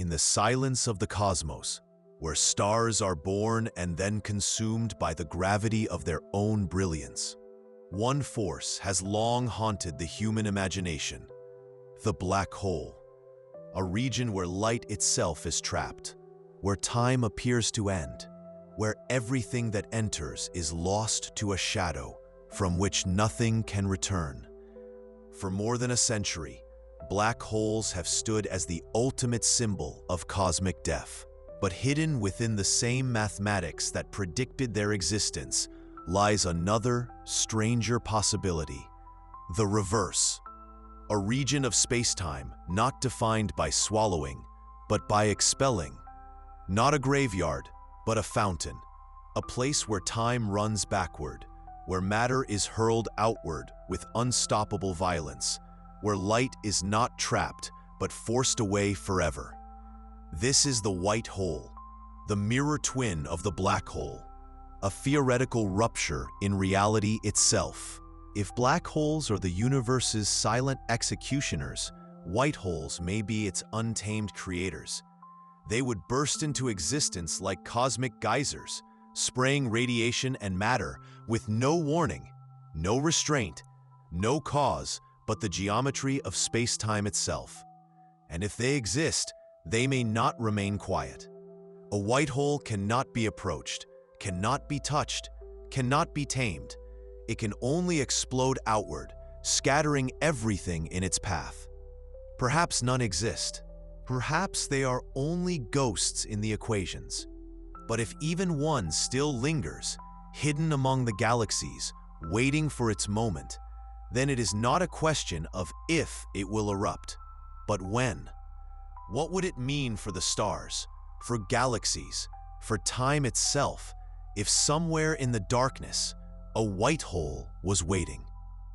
in the silence of the cosmos, where stars are born and then consumed by the gravity of their own brilliance. One force has long haunted the human imagination: the black hole, a region where light itself is trapped, where time appears to end, where everything that enters is lost to a shadow from which nothing can return. For more than a century, black holes have stood as the ultimate symbol of cosmic death. But hidden within the same mathematics that predicted their existence lies another, stranger possibility: the reverse. A region of spacetime not defined by swallowing, but by expelling. Not a graveyard, but a fountain. A place where time runs backward, where matter is hurled outward with unstoppable violence, where light is not trapped, but forced away forever. This is the white hole, the mirror twin of the black hole, a theoretical rupture in reality itself. If black holes are the universe's silent executioners, white holes may be its untamed creators. They would burst into existence like cosmic geysers, spraying radiation and matter with no warning, no restraint, no cause but the geometry of space-time itself. And if they exist, they may not remain quiet. A white hole cannot be approached, cannot be touched, cannot be tamed. It can only explode outward, scattering everything in its path. Perhaps none exist. Perhaps they are only ghosts in the equations. But if even one still lingers, hidden among the galaxies, waiting for its moment, then it is not a question of if it will erupt, but when. What would it mean for the stars, for galaxies, for time itself, if somewhere in the darkness, a white hole was waiting?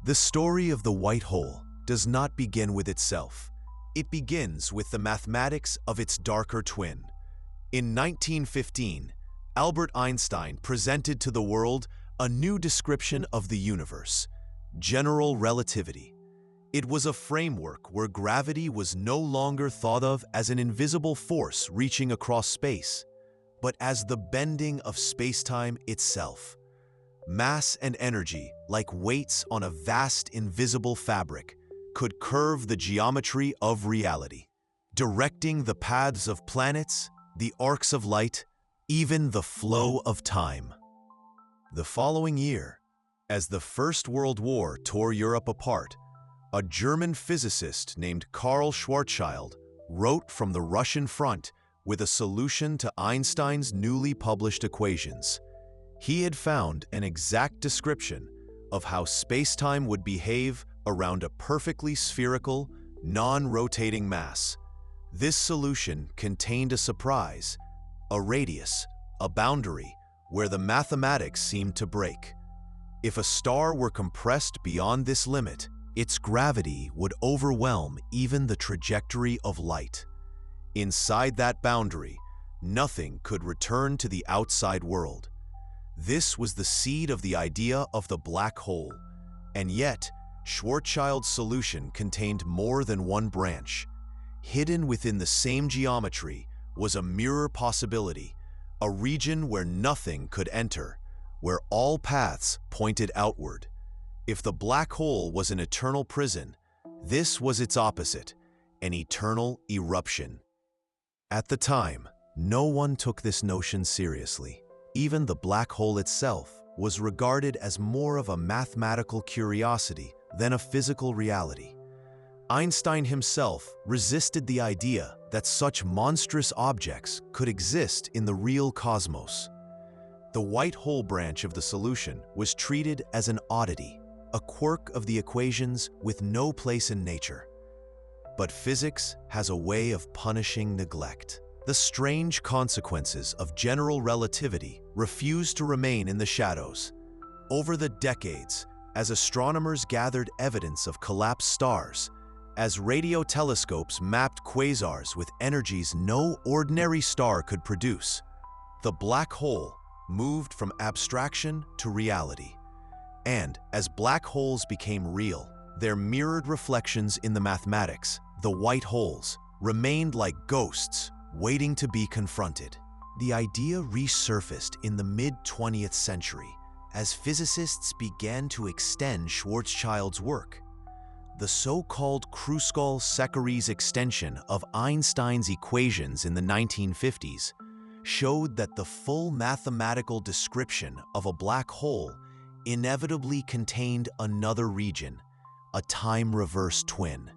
The story of the white hole does not begin with itself. It begins with the mathematics of its darker twin. In 1915, Albert Einstein presented to the world a new description of the universe: general relativity. It was a framework where gravity was no longer thought of as an invisible force reaching across space, but as the bending of space-time itself. Mass and energy, like weights on a vast invisible fabric, could curve the geometry of reality, directing the paths of planets, the arcs of light, even the flow of time. The following year, as the First World War tore Europe apart, a German physicist named Karl Schwarzschild wrote from the Russian front with a solution to Einstein's newly published equations. He had found an exact description of how spacetime would behave around a perfectly spherical, non-rotating mass. This solution contained a surprise: a radius, a boundary, where the mathematics seemed to break. If a star were compressed beyond this limit, its gravity would overwhelm even the trajectory of light. Inside that boundary, nothing could return to the outside world. This was the seed of the idea of the black hole, and yet Schwarzschild's solution contained more than one branch. Hidden within the same geometry was a mirror possibility, a region where nothing could enter, where all paths pointed outward. If the black hole was an eternal prison, this was its opposite: an eternal eruption. At the time, no one took this notion seriously. Even the black hole itself was regarded as more of a mathematical curiosity than a physical reality. Einstein himself resisted the idea that such monstrous objects could exist in the real cosmos. The white hole branch of the solution was treated as an oddity, a quirk of the equations with no place in nature. But physics has a way of punishing neglect. The strange consequences of general relativity refused to remain in the shadows. Over the decades, as astronomers gathered evidence of collapsed stars, as radio telescopes mapped quasars with energies no ordinary star could produce, the black hole moved from abstraction to reality. And as black holes became real, their mirrored reflections in the mathematics, the white holes, remained like ghosts, waiting to be confronted. The idea resurfaced in the mid-20th century as physicists began to extend Schwarzschild's work. The so-called Kruskal-Szekeres extension of Einstein's equations in the 1950s showed that the full mathematical description of a black hole inevitably contained another region, a time-reverse twin.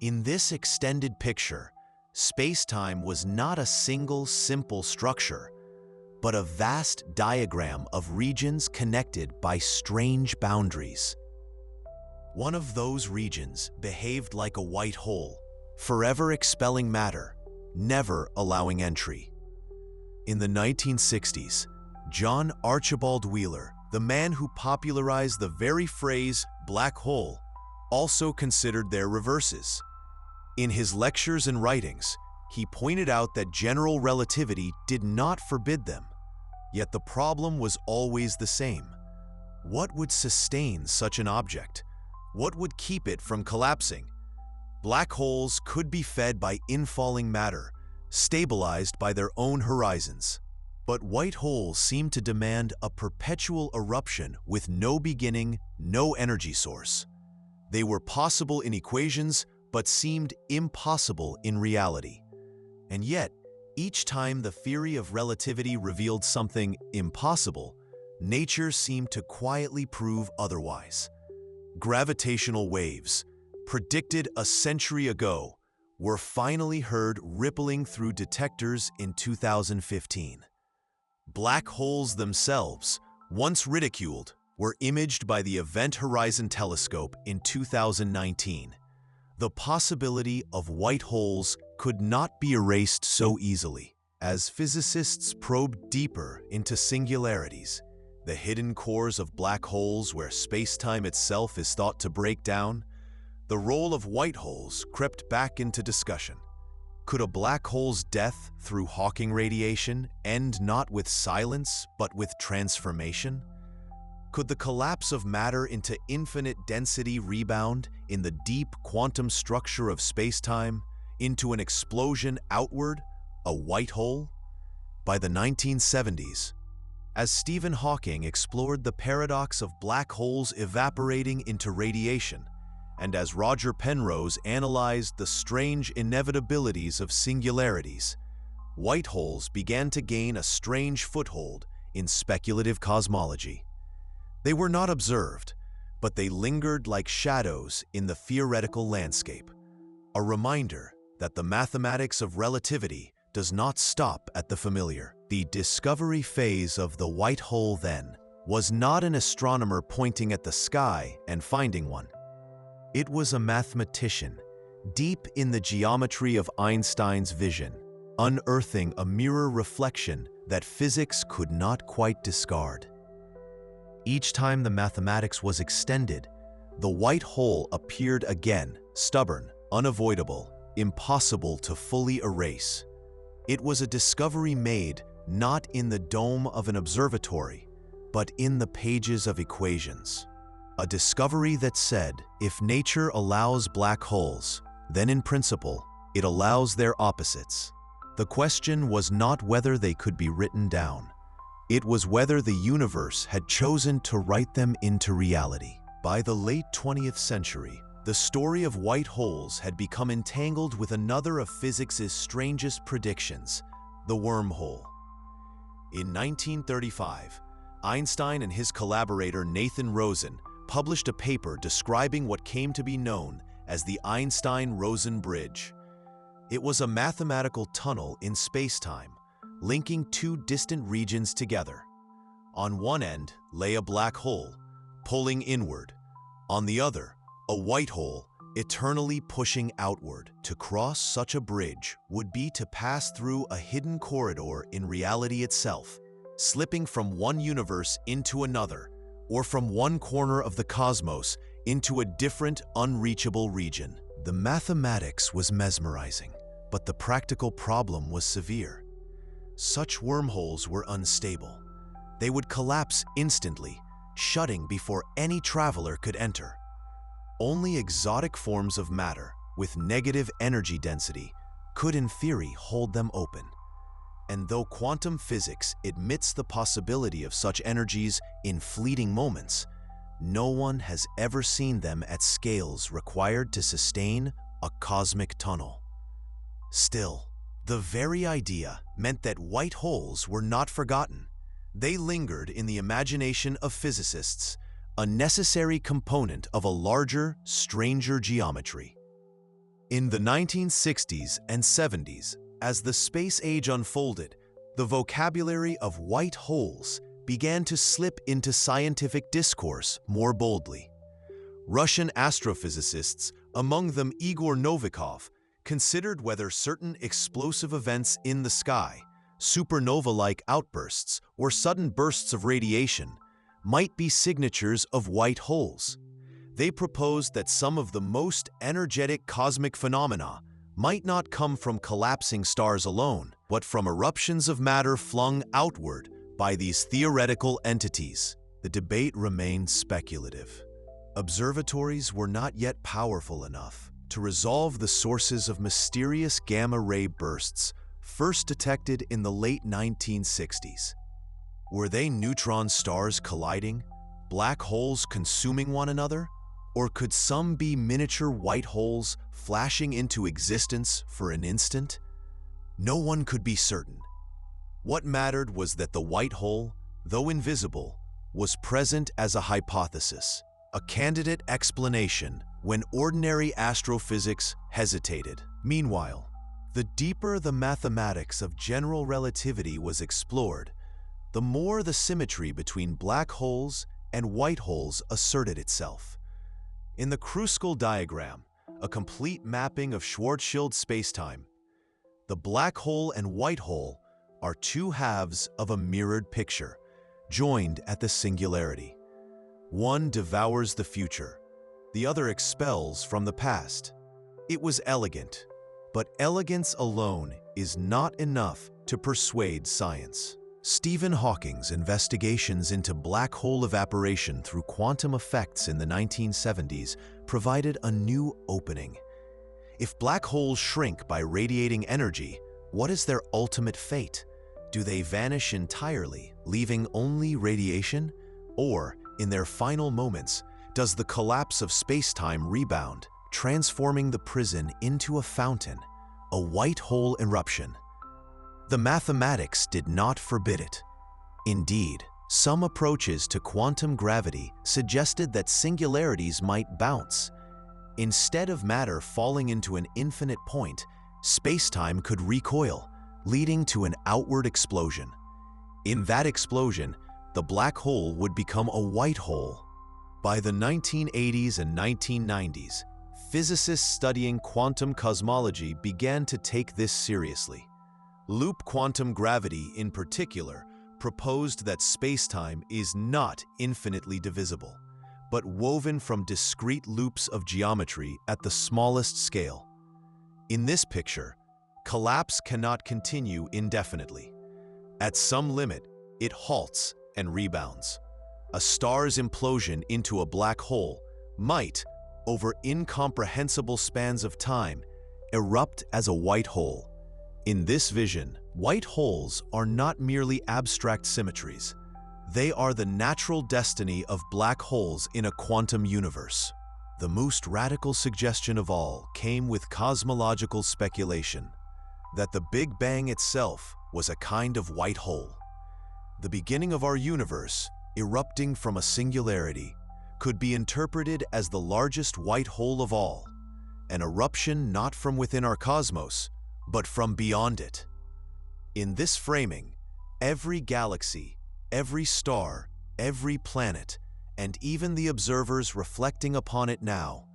In this extended picture, space-time was not a single simple structure, but a vast diagram of regions connected by strange boundaries. One of those regions behaved like a white hole, forever expelling matter, never allowing entry. In the 1960s, John Archibald Wheeler, the man who popularized the very phrase black hole, also considered their reverses. In his lectures and writings, he pointed out that general relativity did not forbid them. Yet the problem was always the same. What would sustain such an object? What would keep it from collapsing? Black holes could be fed by infalling matter, stabilized by their own horizons. But white holes seem to demand a perpetual eruption with no beginning, no energy source. They were possible in equations, but seemed impossible in reality. And yet, each time the theory of relativity revealed something impossible, nature seemed to quietly prove otherwise. Gravitational waves, predicted a century ago, were finally heard rippling through detectors in 2015. Black holes themselves, once ridiculed, were imaged by the Event Horizon Telescope in 2019. The possibility of white holes could not be erased so easily. As physicists probed deeper into singularities, the hidden cores of black holes where space-time itself is thought to break down, the role of white holes crept back into discussion. Could a black hole's death through Hawking radiation end not with silence but with transformation? Could the collapse of matter into infinite density rebound in the deep quantum structure of space-time into an explosion outward, a white hole? By the 1970s, as Stephen Hawking explored the paradox of black holes evaporating into radiation, and as Roger Penrose analyzed the strange inevitabilities of singularities, white holes began to gain a strange foothold in speculative cosmology. They were not observed, but they lingered like shadows in the theoretical landscape, a reminder that the mathematics of relativity does not stop at the familiar. The discovery phase of the white hole, then, was not an astronomer pointing at the sky and finding one. It was a mathematician, deep in the geometry of Einstein's vision, unearthing a mirror reflection that physics could not quite discard. Each time the mathematics was extended, the white hole appeared again, stubborn, unavoidable, impossible to fully erase. It was a discovery made not in the dome of an observatory, but in the pages of equations. A discovery that said, if nature allows black holes, then in principle, it allows their opposites. The question was not whether they could be written down. It was whether the universe had chosen to write them into reality. By the late 20th century, the story of white holes had become entangled with another of physics's strangest predictions, the wormhole. In 1935, Einstein and his collaborator Nathan Rosen published a paper describing what came to be known as the Einstein-Rosen bridge. It was a mathematical tunnel in space-time, linking two distant regions together. On one end lay a black hole, pulling inward. On the other, a white hole, eternally pushing outward. To cross such a bridge would be to pass through a hidden corridor in reality itself, slipping from one universe into another, or from one corner of the cosmos into a different, unreachable region. The mathematics was mesmerizing, but the practical problem was severe. Such wormholes were unstable. They would collapse instantly, shutting before any traveler could enter. Only exotic forms of matter, with negative energy density, could in theory hold them open. And though quantum physics admits the possibility of such energies in fleeting moments, no one has ever seen them at scales required to sustain a cosmic tunnel. Still, the very idea meant that white holes were not forgotten. They lingered in the imagination of physicists, a necessary component of a larger, stranger geometry. In the 1960s and 70s, as the space age unfolded, the vocabulary of white holes began to slip into scientific discourse more boldly. Russian astrophysicists, among them Igor Novikov, considered whether certain explosive events in the sky, supernova-like outbursts or sudden bursts of radiation, might be signatures of white holes. They proposed that some of the most energetic cosmic phenomena might not come from collapsing stars alone, but from eruptions of matter flung outward by these theoretical entities. The debate remained speculative. Observatories were not yet powerful enough to resolve the sources of mysterious gamma-ray bursts first detected in the late 1960s. Were they neutron stars colliding, black holes consuming one another, or could some be miniature white holes flashing into existence for an instant? No one could be certain. What mattered was that the white hole, though invisible, was present as a hypothesis, a candidate explanation when ordinary astrophysics hesitated. Meanwhile, the deeper the mathematics of general relativity was explored, the more the symmetry between black holes and white holes asserted itself. In the Kruskal diagram, a complete mapping of Schwarzschild spacetime, the black hole and white hole are two halves of a mirrored picture, joined at the singularity. One devours the future, the other expels from the past. It was elegant, but elegance alone is not enough to persuade science. Stephen Hawking's investigations into black hole evaporation through quantum effects in the 1970s provided a new opening. If black holes shrink by radiating energy, what is their ultimate fate? Do they vanish entirely, leaving only radiation? Or, in their final moments, does the collapse of space-time rebound, transforming the prison into a fountain, a white hole eruption? The mathematics did not forbid it. Indeed, some approaches to quantum gravity suggested that singularities might bounce. Instead of matter falling into an infinite point, space-time could recoil, leading to an outward explosion. In that explosion, the black hole would become a white hole. By the 1980s and 1990s, physicists studying quantum cosmology began to take this seriously. Loop quantum gravity, in particular, proposed that spacetime is not infinitely divisible, but woven from discrete loops of geometry at the smallest scale. In this picture, collapse cannot continue indefinitely. At some limit, it halts and rebounds. A star's implosion into a black hole might, over incomprehensible spans of time, erupt as a white hole. In this vision, white holes are not merely abstract symmetries. They are the natural destiny of black holes in a quantum universe. The most radical suggestion of all came with cosmological speculation, that the Big Bang itself was a kind of white hole. The beginning of our universe, erupting from a singularity, could be interpreted as the largest white hole of all, an eruption not from within our cosmos, but from beyond it. In this framing, every galaxy, every star, every planet, and even the observers reflecting upon it now,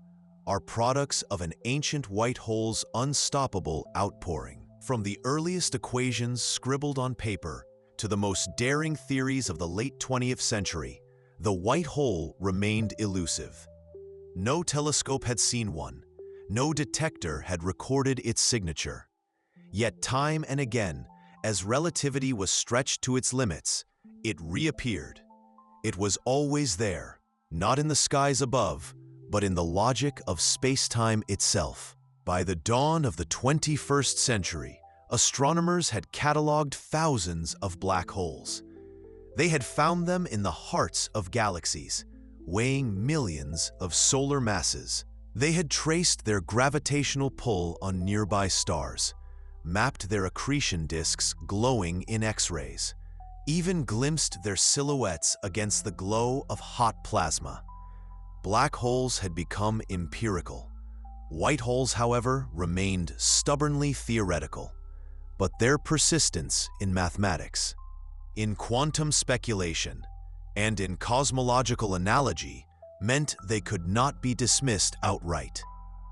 are products of an ancient white hole's unstoppable outpouring. From the earliest equations scribbled on paper to the most daring theories of the late 20th century, the white hole remained elusive. No telescope had seen one, no detector had recorded its signature. Yet time and again, as relativity was stretched to its limits, it reappeared. It was always there, not in the skies above, but in the logic of space-time itself. By the dawn of the 21st century, astronomers had cataloged thousands of black holes. They had found them in the hearts of galaxies, weighing millions of solar masses. They had traced their gravitational pull on nearby stars, mapped their accretion disks glowing in X-rays, even glimpsed their silhouettes against the glow of hot plasma. Black holes had become empirical. White holes, however, remained stubbornly theoretical, but their persistence in mathematics, in quantum speculation, and in cosmological analogy meant they could not be dismissed outright.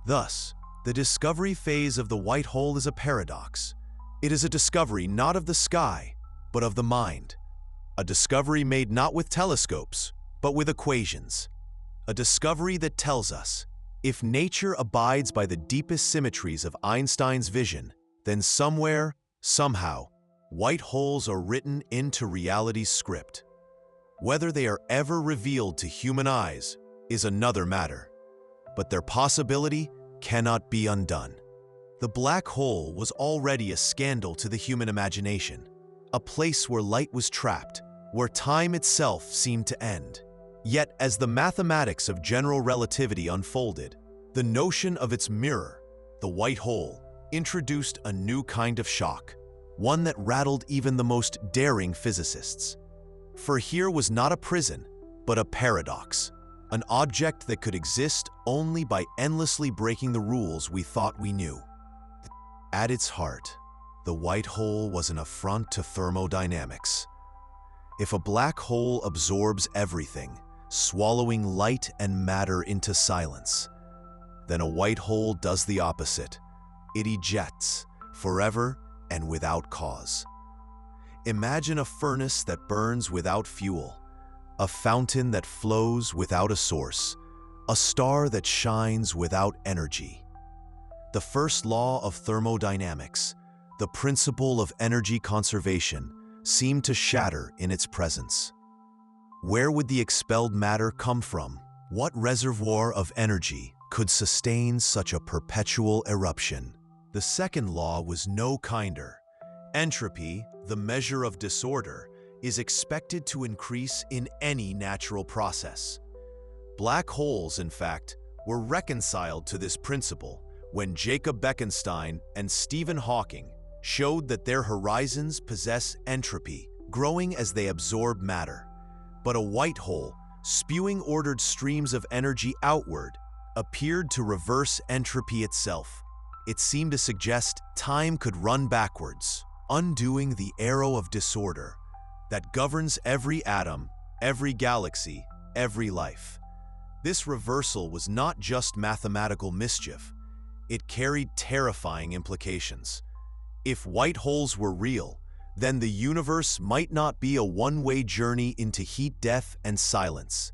Thus, the discovery phase of the white hole is a paradox. It is a discovery not of the sky, but of the mind. A discovery made not with telescopes, but with equations. A discovery that tells us, if nature abides by the deepest symmetries of Einstein's vision, then somewhere, somehow, white holes are written into reality's script. Whether they are ever revealed to human eyes is another matter, but their possibility cannot be undone. The black hole was already a scandal to the human imagination, a place where light was trapped, where time itself seemed to end. Yet, as the mathematics of general relativity unfolded, the notion of its mirror, the white hole, introduced a new kind of shock, one that rattled even the most daring physicists. For here was not a prison, but a paradox, an object that could exist only by endlessly breaking the rules we thought we knew. At its heart, the white hole was an affront to thermodynamics. If a black hole absorbs everything, swallowing light and matter into silence, then a white hole does the opposite. It ejects, forever and without cause. Imagine a furnace that burns without fuel, a fountain that flows without a source, a star that shines without energy. The first law of thermodynamics, the principle of energy conservation, seemed to shatter in its presence. Where would the expelled matter come from? What reservoir of energy could sustain such a perpetual eruption? The second law was no kinder. Entropy, the measure of disorder, is expected to increase in any natural process. Black holes, in fact, were reconciled to this principle when Jacob Bekenstein and Stephen Hawking showed that their horizons possess entropy, growing as they absorb matter. But a white hole, spewing ordered streams of energy outward, appeared to reverse entropy itself. It seemed to suggest time could run backwards, undoing the arrow of disorder that governs every atom, every galaxy, every life. This reversal was not just mathematical mischief. It carried terrifying implications. If white holes were real, then the universe might not be a one-way journey into heat, death, and silence.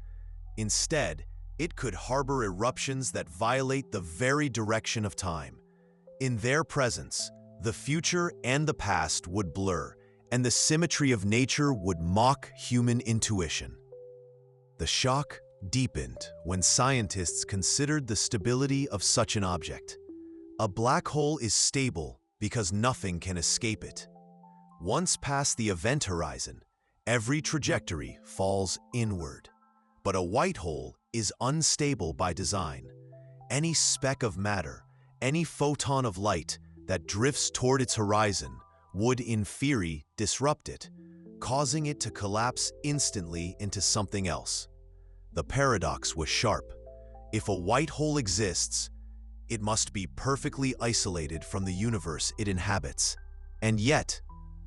Instead, it could harbor eruptions that violate the very direction of time. In their presence, the future and the past would blur, and the symmetry of nature would mock human intuition. The shock deepened when scientists considered the stability of such an object. A black hole is stable because nothing can escape it. Once past the event horizon, every trajectory falls inward. But a white hole is unstable by design. Any speck of matter, any photon of light that drifts toward its horizon would, in theory, disrupt it, causing it to collapse instantly into something else. The paradox was sharp. If a white hole exists, it must be perfectly isolated from the universe it inhabits. And yet,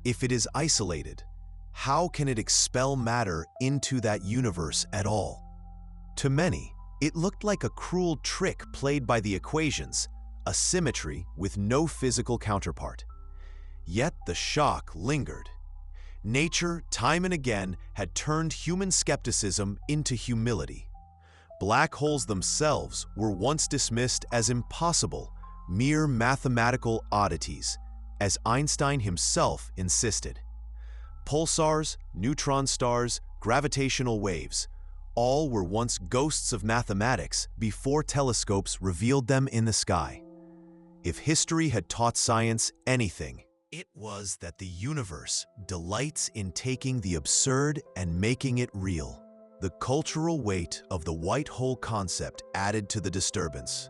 if it is isolated, how can it expel matter into that universe at all? To many, it looked like a cruel trick played by the equations, a symmetry with no physical counterpart. Yet the shock lingered. Nature, time and again, had turned human skepticism into humility. Black holes themselves were once dismissed as impossible, mere mathematical oddities, as Einstein himself insisted. Pulsars, neutron stars, gravitational waves, all were once ghosts of mathematics before telescopes revealed them in the sky. If history had taught science anything, it was that the universe delights in taking the absurd and making it real. The cultural weight of the white hole concept added to the disturbance.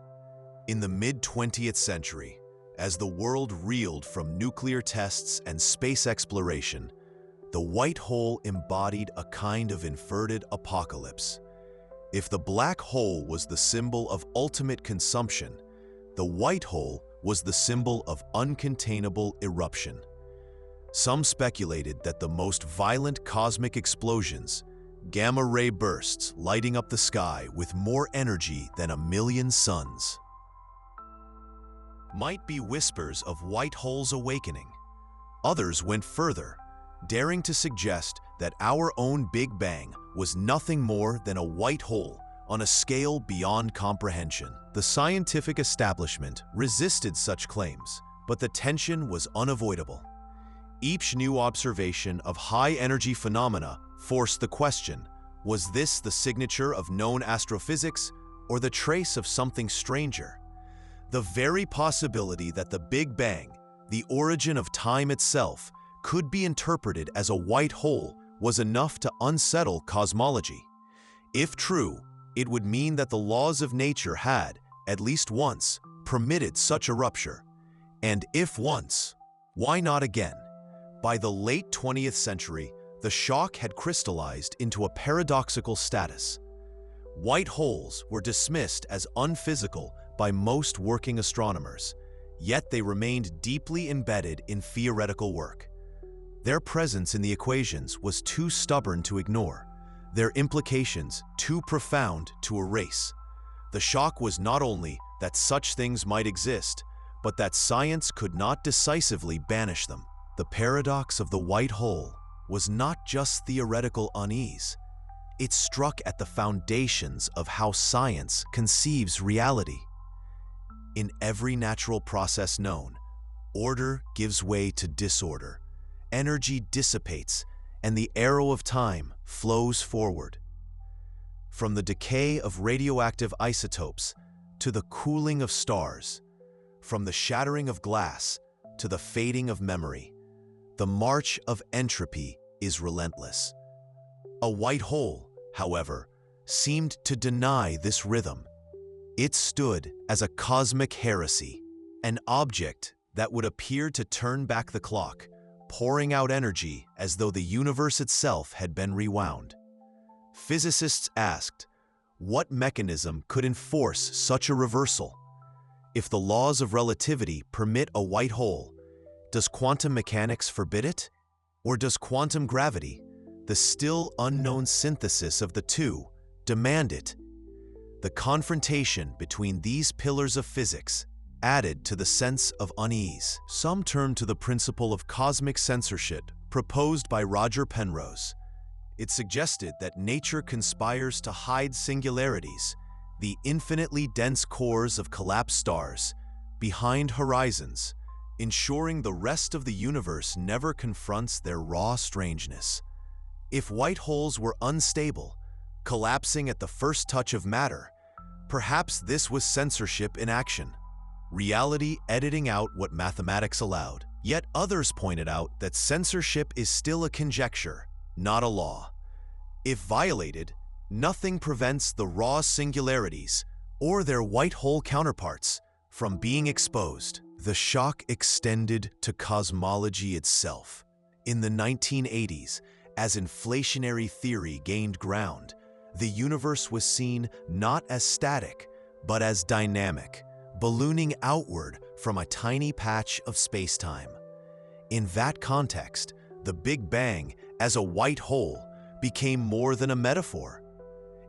In the mid-20th century, as the world reeled from nuclear tests and space exploration, the white hole embodied a kind of inverted apocalypse. If the black hole was the symbol of ultimate consumption, the white hole was the symbol of uncontainable eruption. Some speculated that the most violent cosmic explosions, gamma-ray bursts lighting up the sky with more energy than 1,000,000 suns, might be whispers of white holes awakening. Others went further, daring to suggest that our own Big Bang was nothing more than a white hole on a scale beyond comprehension. The scientific establishment resisted such claims, but the tension was unavoidable. Each new observation of high-energy phenomena forced the question, was this the signature of known astrophysics or the trace of something stranger? The very possibility that the Big Bang, the origin of time itself, could be interpreted as a white hole was enough to unsettle cosmology. If true, it would mean that the laws of nature had, at least once, permitted such a rupture. And if once, why not again? By the late 20th century, the shock had crystallized into a paradoxical status. White holes were dismissed as unphysical by most working astronomers, yet they remained deeply embedded in theoretical work. Their presence in the equations was too stubborn to ignore, their implications too profound to erase. The shock was not only that such things might exist, but that science could not decisively banish them. The paradox of the white hole was not just theoretical unease. It struck at the foundations of how science conceives reality. In every natural process known, order gives way to disorder, energy dissipates, and the arrow of time flows forward. From the decay of radioactive isotopes to the cooling of stars, from the shattering of glass to the fading of memory, the march of entropy is relentless. A white hole, however, seemed to deny this rhythm. It stood as a cosmic heresy, an object that would appear to turn back the clock, pouring out energy as though the universe itself had been rewound. Physicists asked, what mechanism could enforce such a reversal? If the laws of relativity permit a white hole, does quantum mechanics forbid it? Or does quantum gravity, the still unknown synthesis of the two, demand it? The confrontation between these pillars of physics added to the sense of unease. Some turn to the principle of cosmic censorship proposed by Roger Penrose. It suggested that nature conspires to hide singularities, the infinitely dense cores of collapsed stars, behind horizons, ensuring the rest of the universe never confronts their raw strangeness. If white holes were unstable, collapsing at the first touch of matter, perhaps this was censorship in action, reality editing out what mathematics allowed. Yet others pointed out that censorship is still a conjecture, not a law. If violated, nothing prevents the raw singularities or their white hole counterparts from being exposed. The shock extended to cosmology itself. In the 1980s, as inflationary theory gained ground, the universe was seen not as static, but as dynamic, ballooning outward from a tiny patch of space-time. In that context, the Big Bang, as a white hole, became more than a metaphor.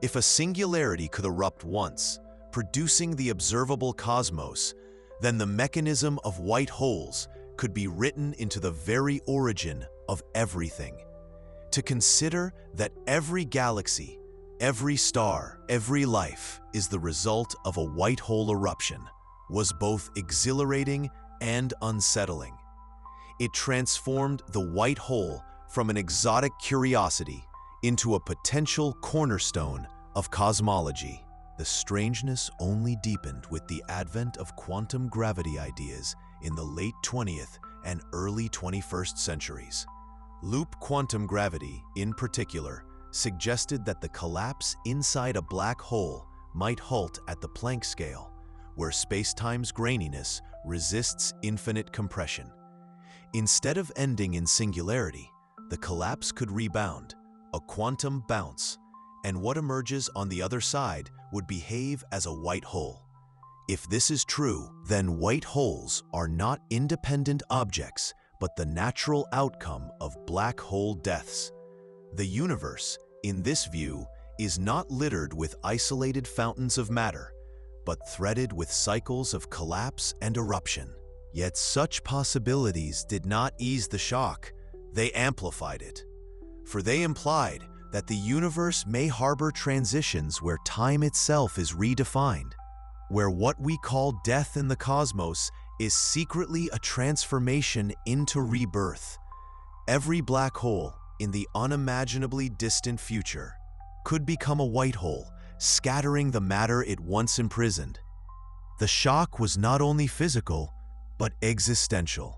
If a singularity could erupt once, producing the observable cosmos, then the mechanism of white holes could be written into the very origin of everything. To consider that every galaxy, every star, every life is the result of a white hole eruption was both exhilarating and unsettling. It transformed the white hole from an exotic curiosity into a potential cornerstone of cosmology. The strangeness only deepened with the advent of quantum gravity ideas in the late 20th and early 21st centuries. Loop quantum gravity, in particular, suggested that the collapse inside a black hole might halt at the Planck scale, where spacetime's graininess resists infinite compression. Instead of ending in singularity, the collapse could rebound, a quantum bounce, and what emerges on the other side would behave as a white hole. If this is true, then white holes are not independent objects, but the natural outcome of black hole deaths. The universe, in this view, is not littered with isolated fountains of matter, but threaded with cycles of collapse and eruption. Yet such possibilities did not ease the shock, they amplified it. For they implied that the universe may harbor transitions where time itself is redefined, where what we call death in the cosmos is secretly a transformation into rebirth. Every black hole in the unimaginably distant future could become a white hole, scattering the matter it once imprisoned. The shock was not only physical, but existential.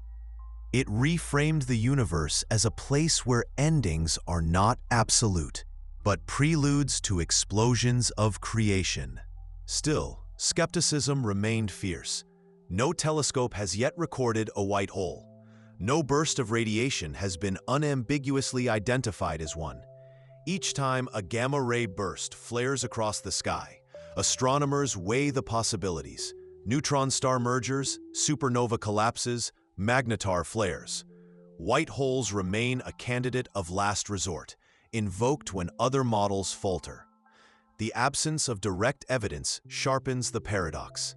It reframed the universe as a place where endings are not absolute, but preludes to explosions of creation. Still, skepticism remained fierce. No telescope has yet recorded a white hole. No burst of radiation has been unambiguously identified as one. Each time a gamma-ray burst flares across the sky, astronomers weigh the possibilities: neutron star mergers, supernova collapses, magnetar flares. White holes remain a candidate of last resort, invoked when other models falter. The absence of direct evidence sharpens the paradox.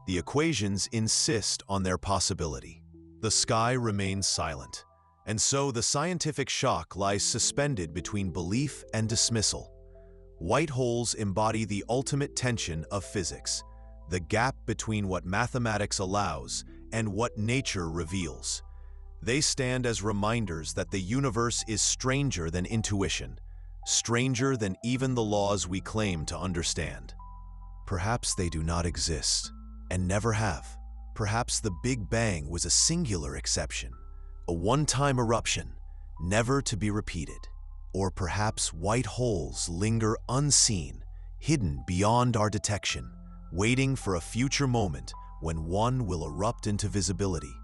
The equations insist on their possibility. The sky remains silent, and so the scientific shock lies suspended between belief and dismissal. White holes embody the ultimate tension of physics, the gap between what mathematics allows and what nature reveals. They stand as reminders that the universe is stranger than intuition, stranger than even the laws we claim to understand. Perhaps they do not exist, and never have. Perhaps the Big Bang was a singular exception, a one-time eruption, never to be repeated. Or perhaps white holes linger unseen, hidden beyond our detection, waiting for a future moment when one will erupt into visibility,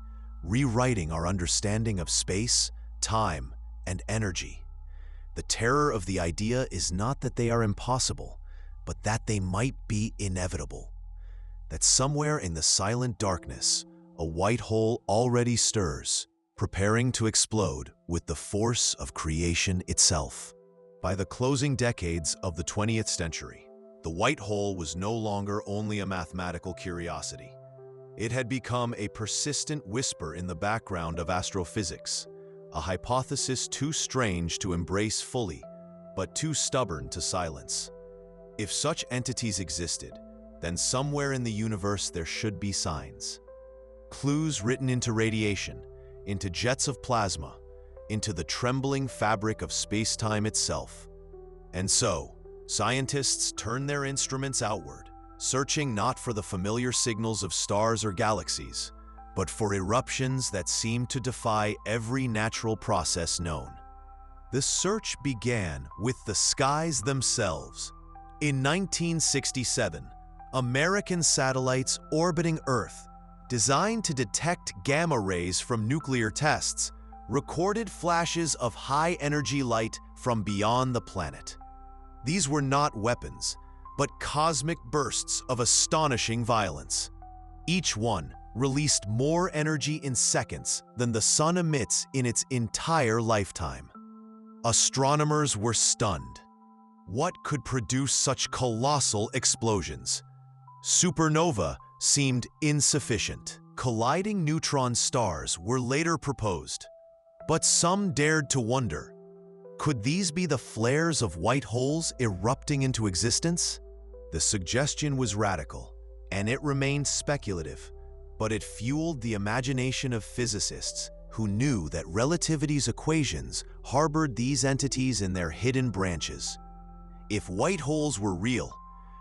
rewriting our understanding of space, time, and energy. The terror of the idea is not that they are impossible, but that they might be inevitable. That somewhere in the silent darkness, a white hole already stirs, preparing to explode with the force of creation itself. By the closing decades of the 20th century, the white hole was no longer only a mathematical curiosity. It had become a persistent whisper in the background of astrophysics, a hypothesis too strange to embrace fully, but too stubborn to silence. If such entities existed, then somewhere in the universe there should be signs. Clues written into radiation, into jets of plasma, into the trembling fabric of space-time itself. And so, scientists turn their instruments outward, searching not for the familiar signals of stars or galaxies, but for eruptions that seem to defy every natural process known. The search began with the skies themselves. In 1967, American satellites orbiting Earth, designed to detect gamma rays from nuclear tests, recorded flashes of high-energy light from beyond the planet. These were not weapons, but cosmic bursts of astonishing violence. Each one released more energy in seconds than the sun emits in its entire lifetime. Astronomers were stunned. What could produce such colossal explosions? Supernova seemed insufficient. Colliding neutron stars were later proposed, but some dared to wonder, could these be the flares of white holes erupting into existence? The suggestion was radical, and it remained speculative, but it fueled the imagination of physicists who knew that relativity's equations harbored these entities in their hidden branches. If white holes were real,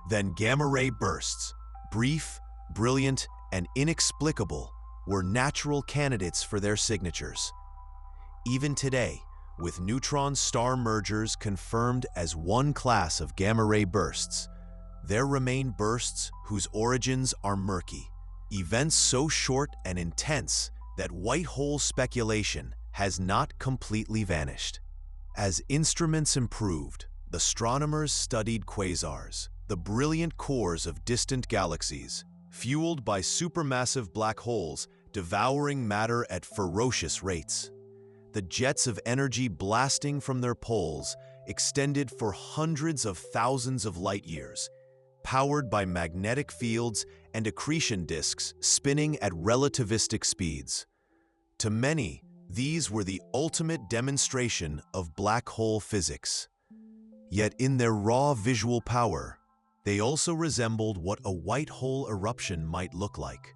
Then gamma-ray bursts, brief, brilliant, and inexplicable, were natural candidates for their signatures. Even today, with neutron-star mergers confirmed as one class of gamma-ray bursts, there remain bursts whose origins are murky, events so short and intense that white hole speculation has not completely vanished. As instruments improved, astronomers studied quasars, the brilliant cores of distant galaxies, fueled by supermassive black holes devouring matter at ferocious rates. The jets of energy blasting from their poles extended for hundreds of thousands of light years, powered by magnetic fields and accretion disks spinning at relativistic speeds. To many, these were the ultimate demonstration of black hole physics. Yet in their raw visual power, they also resembled what a white hole eruption might look like.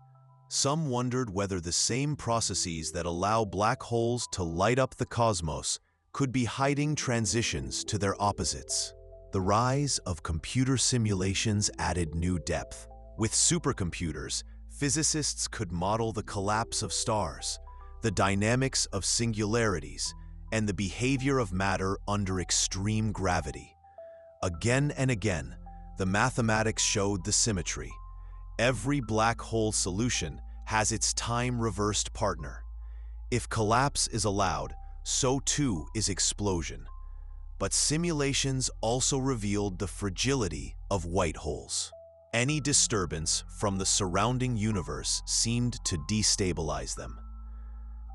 Some wondered whether the same processes that allow black holes to light up the cosmos could be hiding transitions to their opposites. The rise of computer simulations added new depth. With supercomputers, physicists could model the collapse of stars, the dynamics of singularities, and the behavior of matter under extreme gravity. Again and again, the mathematics showed the symmetry. Every black hole solution has its time-reversed partner. If collapse is allowed, so too is explosion. But simulations also revealed the fragility of white holes. Any disturbance from the surrounding universe seemed to destabilize them.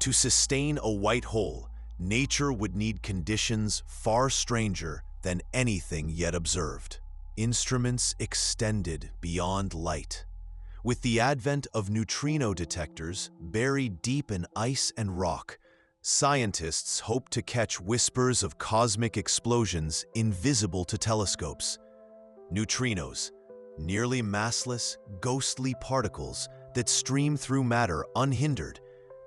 To sustain a white hole, nature would need conditions far stranger than anything yet observed. Instruments extended beyond light. With the advent of neutrino detectors buried deep in ice and rock, scientists hope to catch whispers of cosmic explosions invisible to telescopes. Neutrinos, nearly massless, ghostly particles that stream through matter unhindered,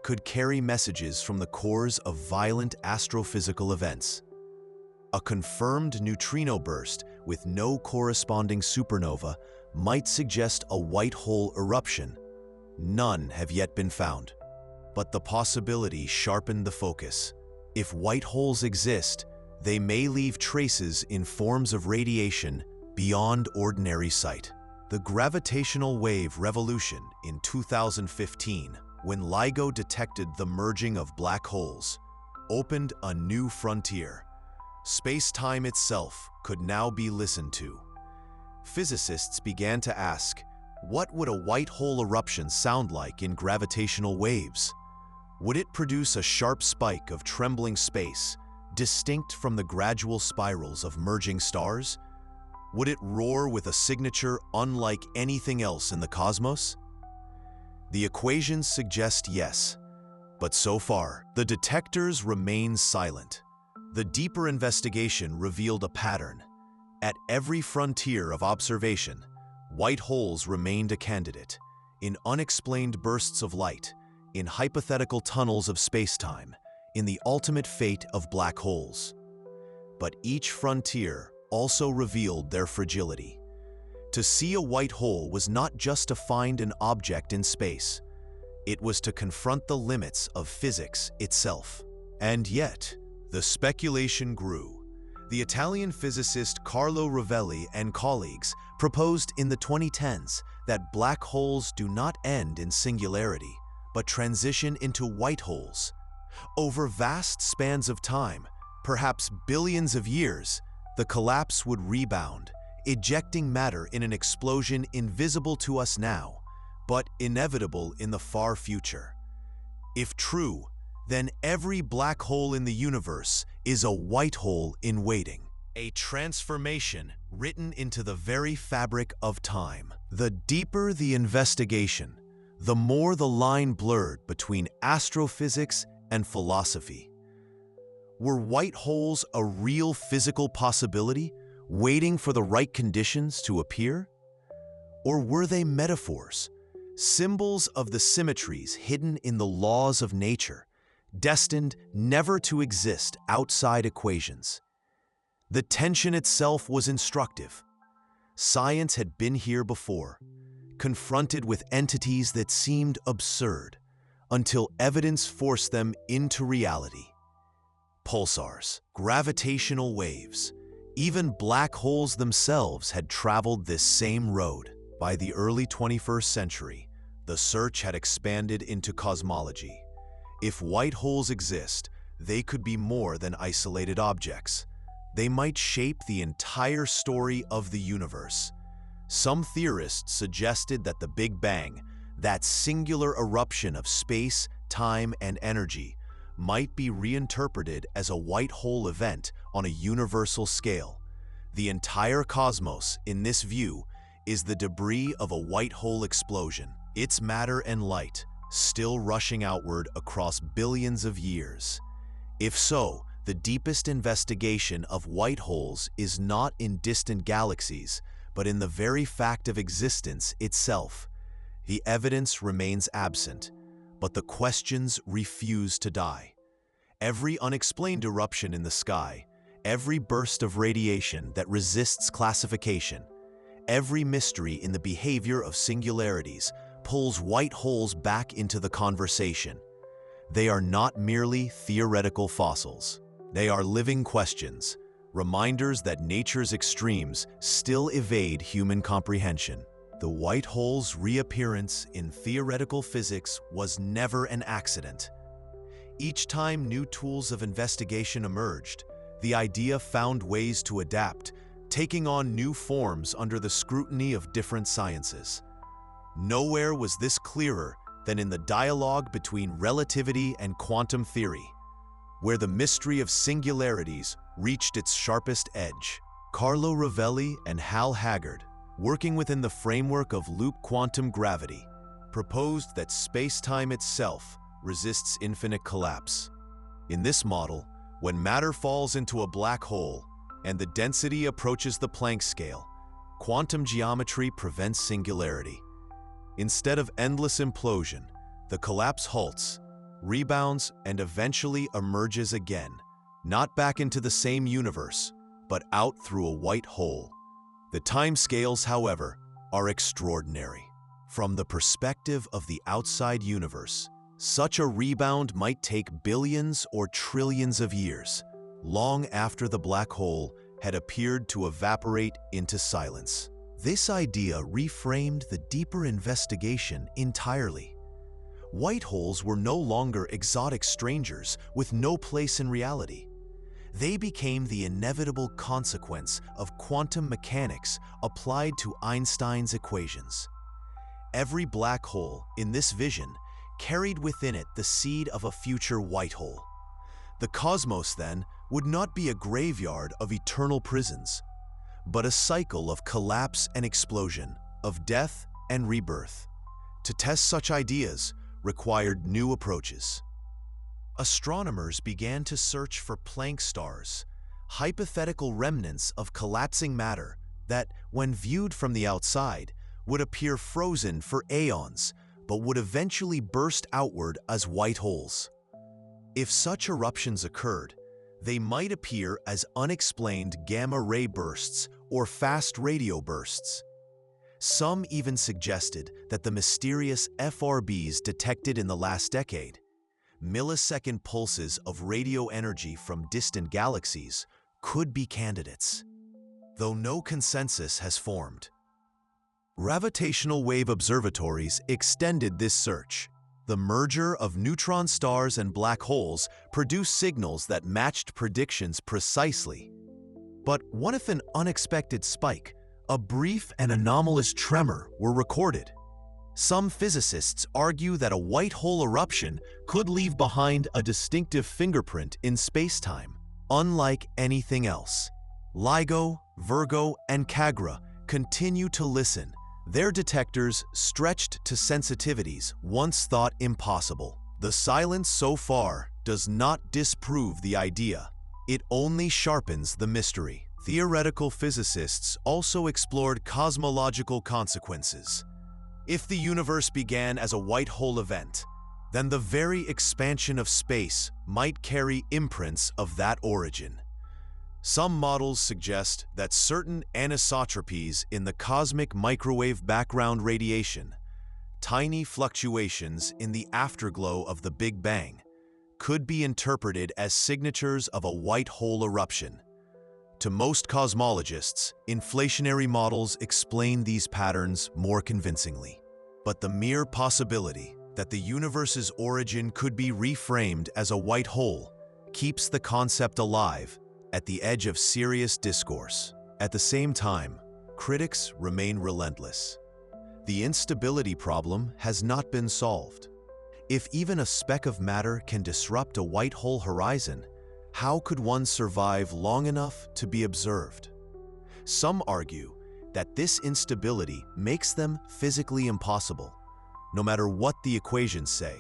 could carry messages from the cores of violent astrophysical events. A confirmed neutrino burst with no corresponding supernova might suggest a white hole eruption. None have yet been found. But the possibility sharpened the focus. If white holes exist, they may leave traces in forms of radiation beyond ordinary sight. The gravitational wave revolution in 2015, when LIGO detected the merging of black holes, opened a new frontier. Space-time itself could now be listened to. Physicists began to ask, what would a white hole eruption sound like in gravitational waves? Would it produce a sharp spike of trembling space, distinct from the gradual spirals of merging stars? Would it roar with a signature unlike anything else in the cosmos? The equations suggest yes, but so far, the detectors remain silent. The deeper investigation revealed a pattern. At every frontier of observation, white holes remained a candidate, in unexplained bursts of light, in hypothetical tunnels of space-time, in the ultimate fate of black holes. But each frontier also revealed their fragility. To see a white hole was not just to find an object in space. It was to confront the limits of physics itself. And yet, the speculation grew. The Italian physicist Carlo Rovelli and colleagues proposed in the 2010s that black holes do not end in singularity, but transition into white holes. Over vast spans of time, perhaps billions of years, the collapse would rebound, ejecting matter in an explosion invisible to us now, but inevitable in the far future. If true, then every black hole in the universe is a white hole in waiting. A transformation written into the very fabric of time. The deeper the investigation, the more the line blurred between astrophysics and philosophy. Were white holes a real physical possibility, waiting for the right conditions to appear? Or were they metaphors, symbols of the symmetries hidden in the laws of nature, destined never to exist outside equations? The tension itself was instructive. Science had been here before, confronted with entities that seemed absurd, until evidence forced them into reality. Pulsars, gravitational waves, even black holes themselves had traveled this same road. By the early 21st century, the search had expanded into cosmology. If white holes exist, they could be more than isolated objects. They might shape the entire story of the universe. Some theorists suggested that the Big Bang, that singular eruption of space, time, and energy, might be reinterpreted as a white hole event on a universal scale. The entire cosmos, in this view, is the debris of a white hole explosion, its matter and light still rushing outward across billions of years. If so, the deepest investigation of white holes is not in distant galaxies, but in the very fact of existence itself. The evidence remains absent, but the questions refuse to die. Every unexplained eruption in the sky, every burst of radiation that resists classification, every mystery in the behavior of singularities pulls white holes back into the conversation. They are not merely theoretical fossils. They are living questions, reminders that nature's extremes still evade human comprehension. The white hole's reappearance in theoretical physics was never an accident. Each time new tools of investigation emerged, the idea found ways to adapt, taking on new forms under the scrutiny of different sciences. Nowhere was this clearer than in the dialogue between relativity and quantum theory, where the mystery of singularities reached its sharpest edge. Carlo Rovelli and Hal Haggard, working within the framework of loop quantum gravity, proposed that space-time itself resists infinite collapse. In this model, when matter falls into a black hole and the density approaches the Planck scale, quantum geometry prevents singularity. Instead of endless implosion, the collapse halts, rebounds, and eventually emerges again, not back into the same universe, but out through a white hole. The timescales, however, are extraordinary. From the perspective of the outside universe, such a rebound might take billions or trillions of years, long after the black hole had appeared to evaporate into silence. This idea reframed the deeper investigation entirely. White holes were no longer exotic strangers with no place in reality. They became the inevitable consequence of quantum mechanics applied to Einstein's equations. Every black hole in this vision carried within it the seed of a future white hole. The cosmos, then, would not be a graveyard of eternal prisons, but a cycle of collapse and explosion, of death and rebirth. To test such ideas required new approaches. Astronomers began to search for Planck stars, hypothetical remnants of collapsing matter that, when viewed from the outside, would appear frozen for aeons, but would eventually burst outward as white holes. If such eruptions occurred, they might appear as unexplained gamma-ray bursts or fast radio bursts. Some even suggested that the mysterious FRBs detected in the last decade, millisecond pulses of radio energy from distant galaxies, could be candidates, though no consensus has formed. Gravitational wave observatories extended this search. The merger of neutron stars and black holes produced signals that matched predictions precisely. But what if an unexpected spike, a brief and anomalous tremor, were recorded? Some physicists argue that a white hole eruption could leave behind a distinctive fingerprint in spacetime, unlike anything else. LIGO, Virgo, and Cagra continue to listen, their detectors stretched to sensitivities once thought impossible. The silence so far does not disprove the idea. It only sharpens the mystery. Theoretical physicists also explored cosmological consequences. If the universe began as a white hole event, then the very expansion of space might carry imprints of that origin. Some models suggest that certain anisotropies in the cosmic microwave background radiation, tiny fluctuations in the afterglow of the Big Bang, could be interpreted as signatures of a white hole eruption. To most cosmologists, inflationary models explain these patterns more convincingly. But the mere possibility that the universe's origin could be reframed as a white hole keeps the concept alive at the edge of serious discourse. At the same time, critics remain relentless. The instability problem has not been solved. If even a speck of matter can disrupt a white hole horizon, how could one survive long enough to be observed? Some argue that this instability makes them physically impossible, no matter what the equations say.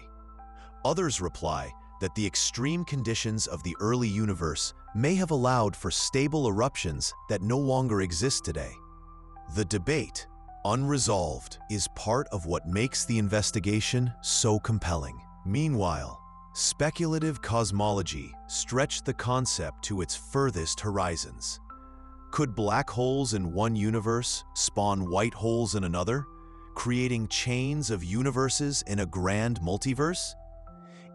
Others reply that the extreme conditions of the early universe may have allowed for stable eruptions that no longer exist today. The debate, unresolved, is part of what makes the investigation so compelling. Meanwhile, speculative cosmology stretched the concept to its furthest horizons. Could black holes in one universe spawn white holes in another, creating chains of universes in a grand multiverse?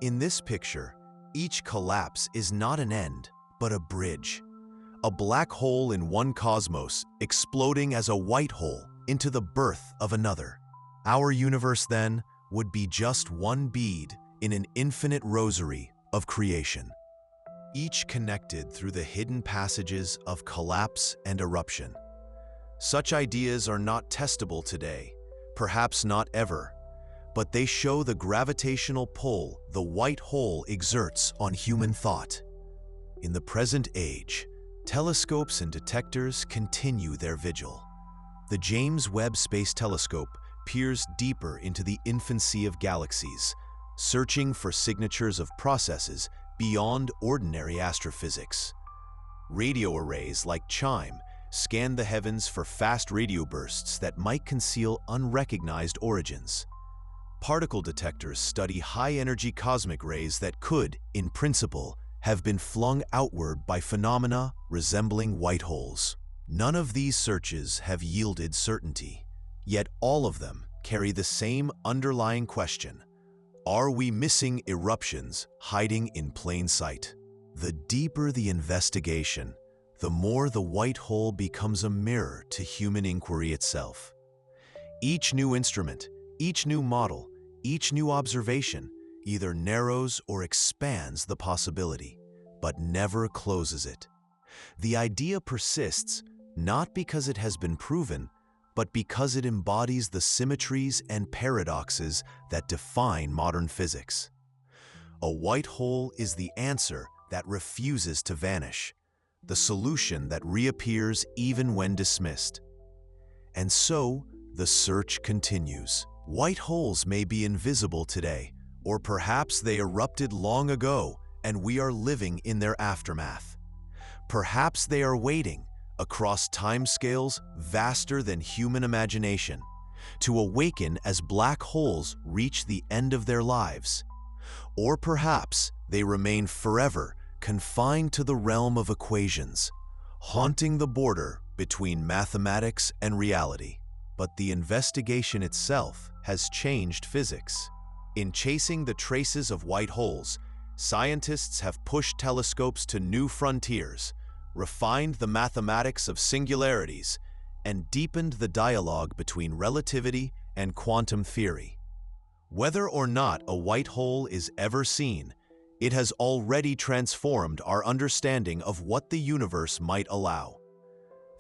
In this picture, each collapse is not an end, but a bridge. A black hole in one cosmos exploding as a white hole into the birth of another. Our universe, then, would be just one bead in an infinite rosary of creation, each connected through the hidden passages of collapse and eruption. Such ideas are not testable today, perhaps not ever, but they show the gravitational pull the white hole exerts on human thought. In the present age, telescopes and detectors continue their vigil. The James Webb Space Telescope peers deeper into the infancy of galaxies, searching for signatures of processes beyond ordinary astrophysics. Radio arrays like CHIME scan the heavens for fast radio bursts that might conceal unrecognized origins. Particle detectors study high-energy cosmic rays that could, in principle, have been flung outward by phenomena resembling white holes. None of these searches have yielded certainty, yet all of them carry the same underlying question: are we missing eruptions hiding in plain sight? The deeper the investigation, the more the white hole becomes a mirror to human inquiry itself. Each new instrument, each new model, each new observation either narrows or expands the possibility, but never closes it. The idea persists not because it has been proven, but because it embodies the symmetries and paradoxes that define modern physics. A white hole is the answer that refuses to vanish, the solution that reappears even when dismissed. And so, the search continues. White holes may be invisible today, or perhaps they erupted long ago and we are living in their aftermath. Perhaps they are waiting, across timescales vaster than human imagination, to awaken as black holes reach the end of their lives. Or perhaps they remain forever confined to the realm of equations, haunting the border between mathematics and reality. But the investigation itself has changed physics. In chasing the traces of white holes, scientists have pushed telescopes to new frontiers, refined the mathematics of singularities, and deepened the dialogue between relativity and quantum theory. Whether or not a white hole is ever seen, it has already transformed our understanding of what the universe might allow.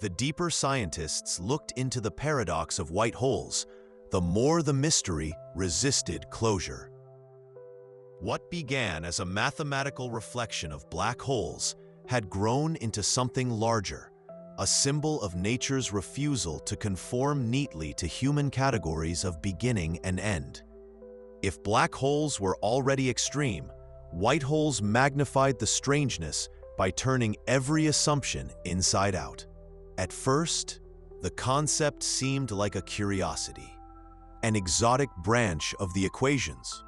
The deeper scientists looked into the paradox of white holes, the more the mystery resisted closure. What began as a mathematical reflection of black holes had grown into something larger, a symbol of nature's refusal to conform neatly to human categories of beginning and end. If black holes were already extreme, white holes magnified the strangeness by turning every assumption inside out. At first, the concept seemed like a curiosity, an exotic branch of the equations.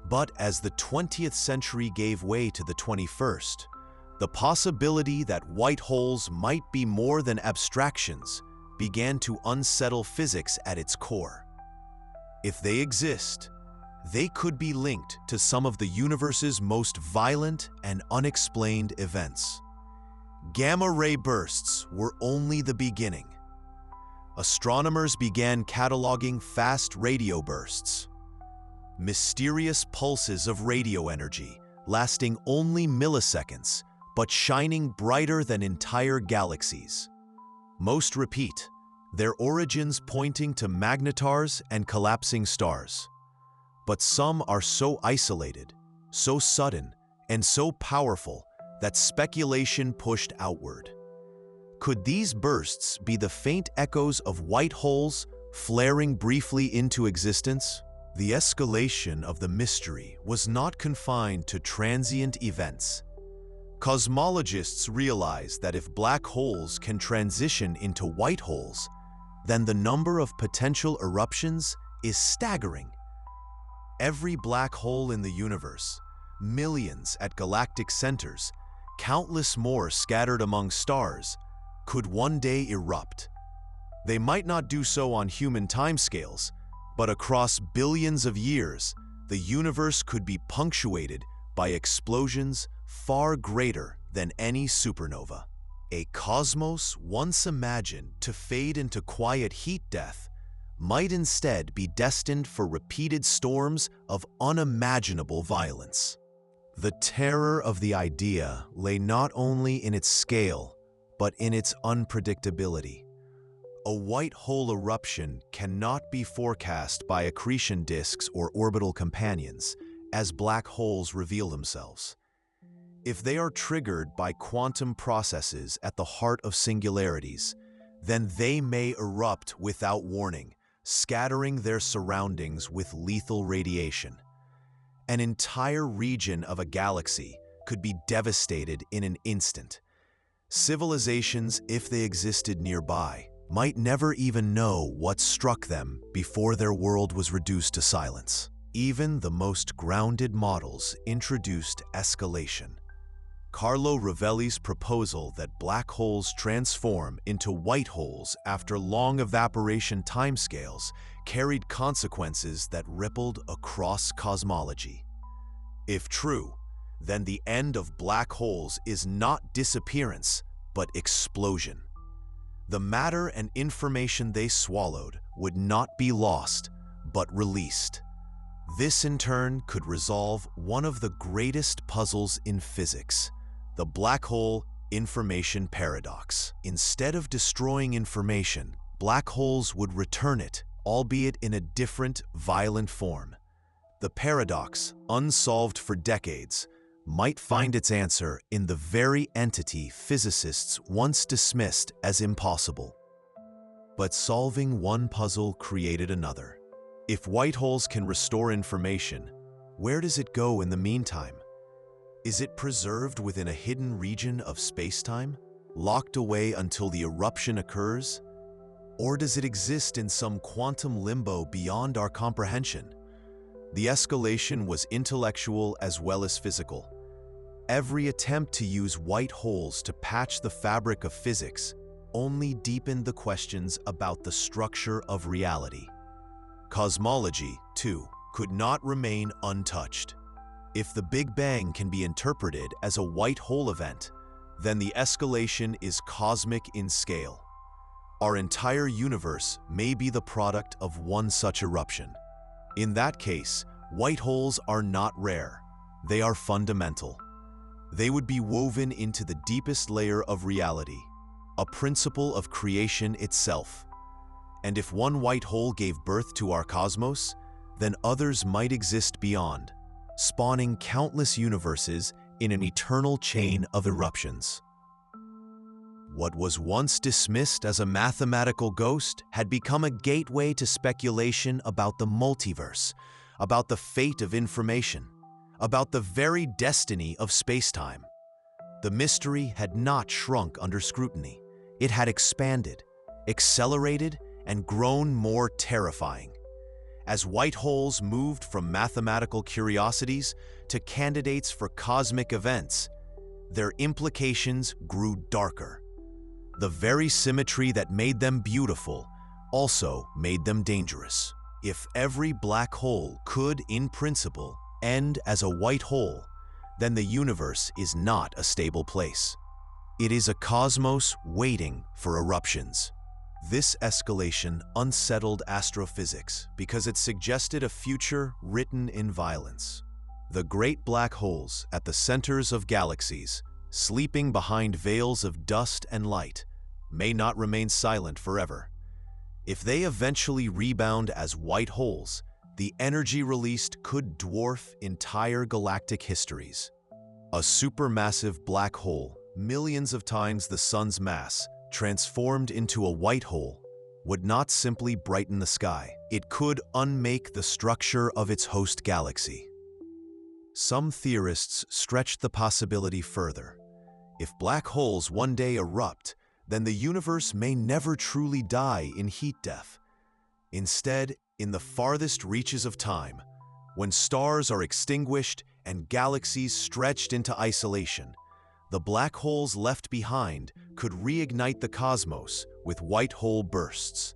But as the 20th century gave way to the 21st, The possibility that white holes might be more than abstractions began to unsettle physics at its core. If they exist, they could be linked to some of the universe's most violent and unexplained events. Gamma-ray bursts were only the beginning. Astronomers began cataloging fast radio bursts, mysterious pulses of radio energy lasting only milliseconds but shining brighter than entire galaxies. Most repeat, their origins pointing to magnetars and collapsing stars. But some are so isolated, so sudden, and so powerful that speculation pushed outward. Could these bursts be the faint echoes of white holes flaring briefly into existence? The escalation of the mystery was not confined to transient events. Cosmologists realize that if black holes can transition into white holes, then the number of potential eruptions is staggering. Every black hole in the universe, millions at galactic centers, countless more scattered among stars, could one day erupt. They might not do so on human timescales, but across billions of years, the universe could be punctuated by explosions far greater than any supernova. A cosmos once imagined to fade into quiet heat death might instead be destined for repeated storms of unimaginable violence. The terror of the idea lay not only in its scale, but in its unpredictability. A white hole eruption cannot be forecast by accretion disks or orbital companions as black holes reveal themselves. If they are triggered by quantum processes at the heart of singularities, then they may erupt without warning, scattering their surroundings with lethal radiation. An entire region of a galaxy could be devastated in an instant. Civilizations, if they existed nearby, might never even know what struck them before their world was reduced to silence. Even the most grounded models introduced escalation. Carlo Rovelli's proposal that black holes transform into white holes after long evaporation timescales carried consequences that rippled across cosmology. If true, then the end of black holes is not disappearance, but explosion. The matter and information they swallowed would not be lost, but released. This in turn could resolve one of the greatest puzzles in physics, the black hole information paradox. Instead of destroying information, black holes would return it, albeit in a different, violent form. The paradox, unsolved for decades, might find its answer in the very entity physicists once dismissed as impossible. But solving one puzzle created another. If white holes can restore information, where does it go in the meantime? Is it preserved within a hidden region of space-time, locked away until the eruption occurs? Or does it exist in some quantum limbo beyond our comprehension? The escalation was intellectual as well as physical. Every attempt to use white holes to patch the fabric of physics only deepened the questions about the structure of reality. Cosmology, too, could not remain untouched. If the Big Bang can be interpreted as a white hole event, then the escalation is cosmic in scale. Our entire universe may be the product of one such eruption. In that case, white holes are not rare. They are fundamental. They would be woven into the deepest layer of reality, a principle of creation itself. And if one white hole gave birth to our cosmos, then others might exist beyond, spawning countless universes in an eternal chain of eruptions. What was once dismissed as a mathematical ghost had become a gateway to speculation about the multiverse, about the fate of information, about the very destiny of space-time. The mystery had not shrunk under scrutiny. It had expanded, accelerated, and grown more terrifying. As white holes moved from mathematical curiosities to candidates for cosmic events, their implications grew darker. The very symmetry that made them beautiful also made them dangerous. If every black hole could, in principle, end as a white hole, then the universe is not a stable place. It is a cosmos waiting for eruptions. This escalation unsettled astrophysics because it suggested a future written in violence. The great black holes at the centers of galaxies, sleeping behind veils of dust and light, may not remain silent forever. If they eventually rebound as white holes, the energy released could dwarf entire galactic histories. A supermassive black hole, millions of times the sun's mass, transformed into a white hole, would not simply brighten the sky. It could unmake the structure of its host galaxy. Some theorists stretched the possibility further. If black holes one day erupt, then the universe may never truly die in heat death. Instead, in the farthest reaches of time, when stars are extinguished and galaxies stretched into isolation, the black holes left behind could reignite the cosmos with white hole bursts.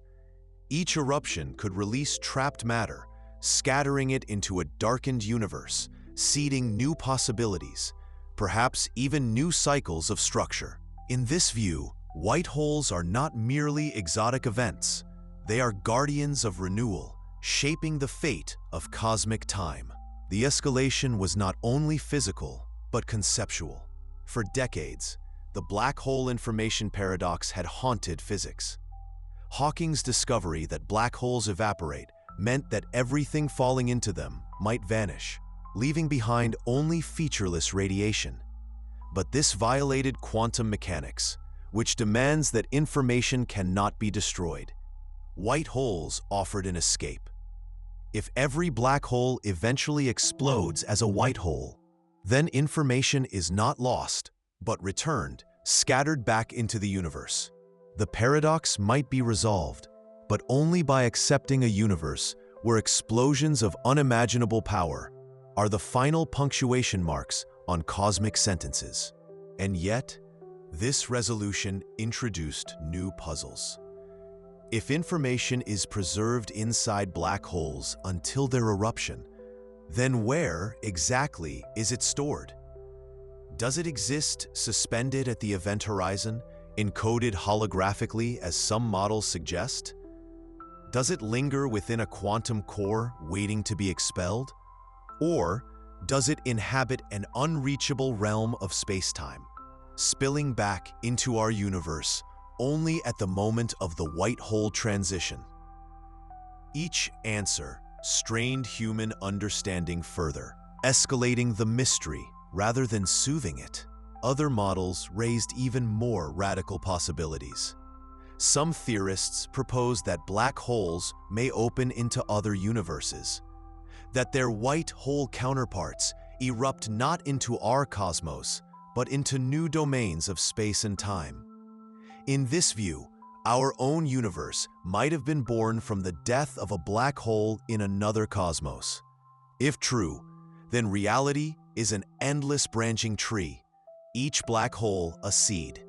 Each eruption could release trapped matter, scattering it into a darkened universe, seeding new possibilities, perhaps even new cycles of structure. In this view, white holes are not merely exotic events. They are guardians of renewal, shaping the fate of cosmic time. The escalation was not only physical, but conceptual. For decades, the black hole information paradox had haunted physics. Hawking's discovery that black holes evaporate meant that everything falling into them might vanish, leaving behind only featureless radiation. But this violated quantum mechanics, which demands that information cannot be destroyed. White holes offered an escape. If every black hole eventually explodes as a white hole, then information is not lost, but returned, scattered back into the universe. The paradox might be resolved, but only by accepting a universe where explosions of unimaginable power are the final punctuation marks on cosmic sentences. And yet, this resolution introduced new puzzles. If information is preserved inside black holes until their eruption, then where exactly is it stored? Does it exist suspended at the event horizon, encoded holographically as some models suggest? Does it linger within a quantum core waiting to be expelled? Or does it inhabit an unreachable realm of space-time, spilling back into our universe only at the moment of the white hole transition? Each answer strained human understanding further, escalating the mystery rather than soothing it. Other models raised even more radical possibilities. Some theorists proposed that black holes may open into other universes, that their white hole counterparts erupt not into our cosmos, but into new domains of space and time. In this view, our own universe might have been born from the death of a black hole in another cosmos. If true, then reality is an endless branching tree, each black hole a seed,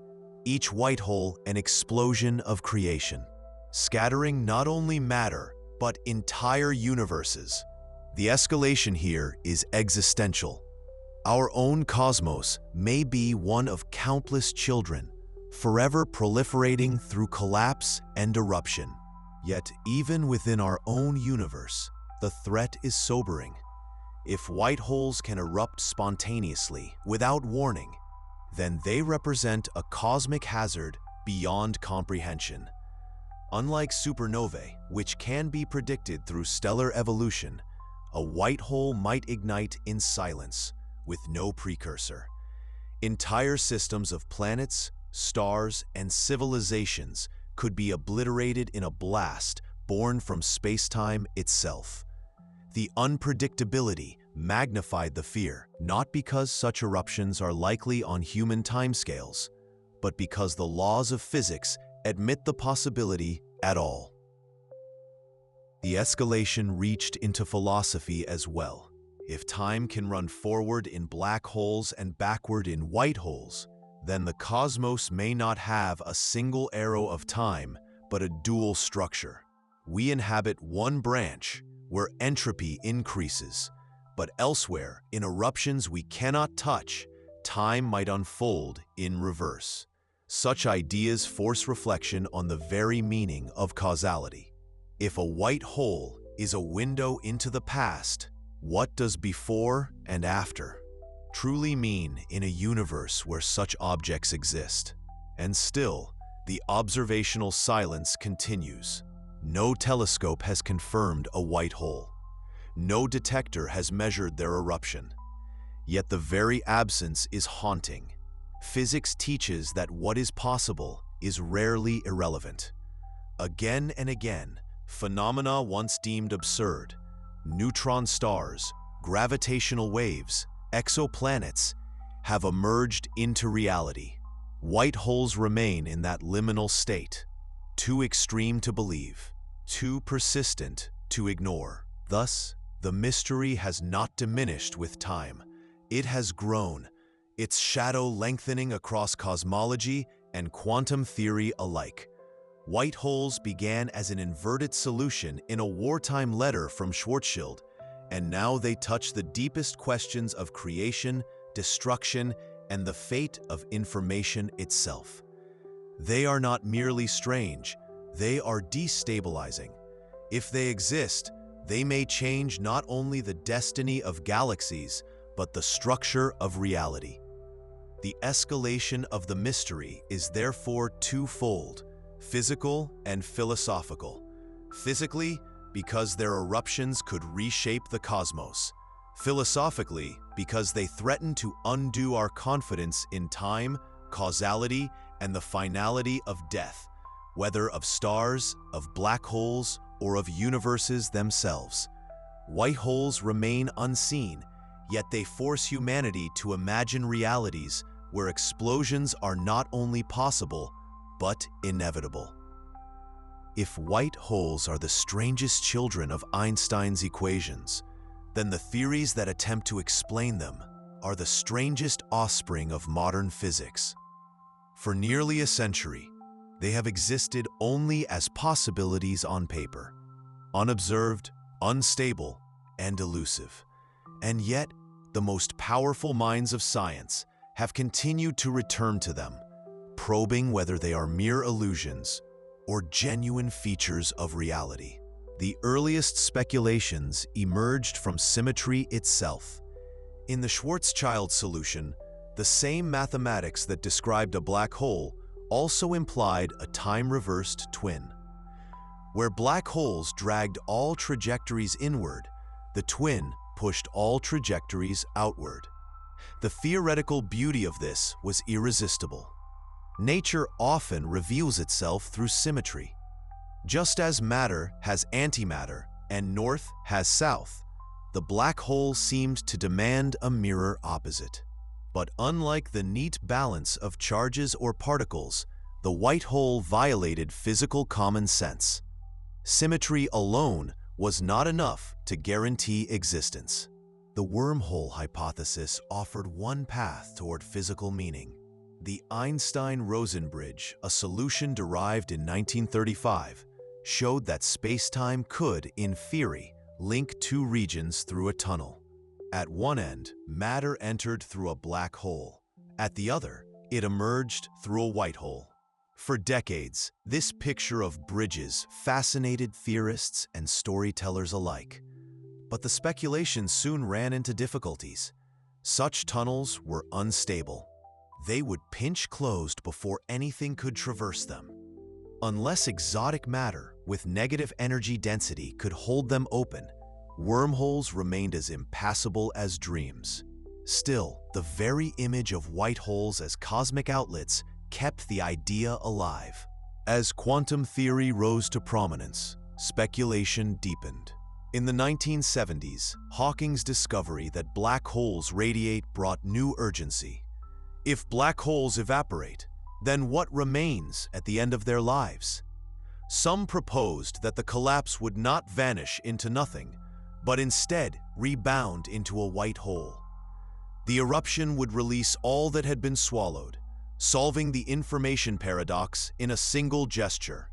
each white hole an explosion of creation, scattering not only matter, but entire universes. The escalation here is existential. Our own cosmos may be one of countless children, forever proliferating through collapse and eruption. Yet, even within our own universe, the threat is sobering. If white holes can erupt spontaneously, without warning, then they represent a cosmic hazard beyond comprehension. Unlike supernovae, which can be predicted through stellar evolution, a white hole might ignite in silence, with no precursor. Entire systems of planets, stars, and civilizations could be obliterated in a blast born from space-time itself. The unpredictability magnified the fear, not because such eruptions are likely on human timescales, but because the laws of physics admit the possibility at all. The escalation reached into philosophy as well. If time can run forward in black holes and backward in white holes, then the cosmos may not have a single arrow of time, but a dual structure. We inhabit one branch where entropy increases, but elsewhere, in eruptions we cannot touch, time might unfold in reverse. Such ideas force reflection on the very meaning of causality. If a white hole is a window into the past, what does before and after truly mean in a universe where such objects exist? And still, the observational silence continues. No telescope has confirmed a white hole. No detector has measured their eruption. Yet the very absence is haunting. Physics teaches that what is possible is rarely irrelevant. Again and again, phenomena once deemed absurd, neutron stars, gravitational waves, exoplanets, have emerged into reality. White holes remain in that liminal state, too extreme to believe, too persistent to ignore. Thus, the mystery has not diminished with time. It has grown, its shadow lengthening across cosmology and quantum theory alike. White holes began as an inverted solution in a wartime letter from Schwarzschild, and now they touch the deepest questions of creation, destruction, and the fate of information itself. They are not merely strange, they are destabilizing. If they exist, they may change not only the destiny of galaxies, but the structure of reality. The escalation of the mystery is therefore twofold: physical and philosophical. Physically, because their eruptions could reshape the cosmos. Philosophically, because they threaten to undo our confidence in time, causality, and the finality of death, whether of stars, of black holes, or of universes themselves. White holes remain unseen, yet they force humanity to imagine realities where explosions are not only possible, but inevitable. If white holes are the strangest children of Einstein's equations, then the theories that attempt to explain them are the strangest offspring of modern physics. For nearly a century, they have existed only as possibilities on paper, unobserved, unstable, and elusive. And yet, the most powerful minds of science have continued to return to them, probing whether they are mere illusions or genuine features of reality. The earliest speculations emerged from symmetry itself. In the Schwarzschild solution, the same mathematics that described a black hole also implied a time-reversed twin. Where black holes dragged all trajectories inward, the twin pushed all trajectories outward. The theoretical beauty of this was irresistible. Nature often reveals itself through symmetry. Just as matter has antimatter and north has south, the black hole seemed to demand a mirror opposite. But unlike the neat balance of charges or particles, the white hole violated physical common sense. Symmetry alone was not enough to guarantee existence. The wormhole hypothesis offered one path toward physical meaning. The Einstein-Rosen bridge, a solution derived in 1935, showed that space-time could, in theory, link two regions through a tunnel. At one end, matter entered through a black hole. At the other, it emerged through a white hole. For decades, this picture of bridges fascinated theorists and storytellers alike. But the speculation soon ran into difficulties. Such tunnels were unstable. They would pinch closed before anything could traverse them. Unless exotic matter with negative energy density could hold them open, wormholes remained as impassable as dreams. Still, the very image of white holes as cosmic outlets kept the idea alive. As quantum theory rose to prominence, speculation deepened. In the 1970s, Hawking's discovery that black holes radiate brought new urgency. If black holes evaporate, then what remains at the end of their lives? Some proposed that the collapse would not vanish into nothing, but instead rebound into a white hole. The eruption would release all that had been swallowed, solving the information paradox in a single gesture.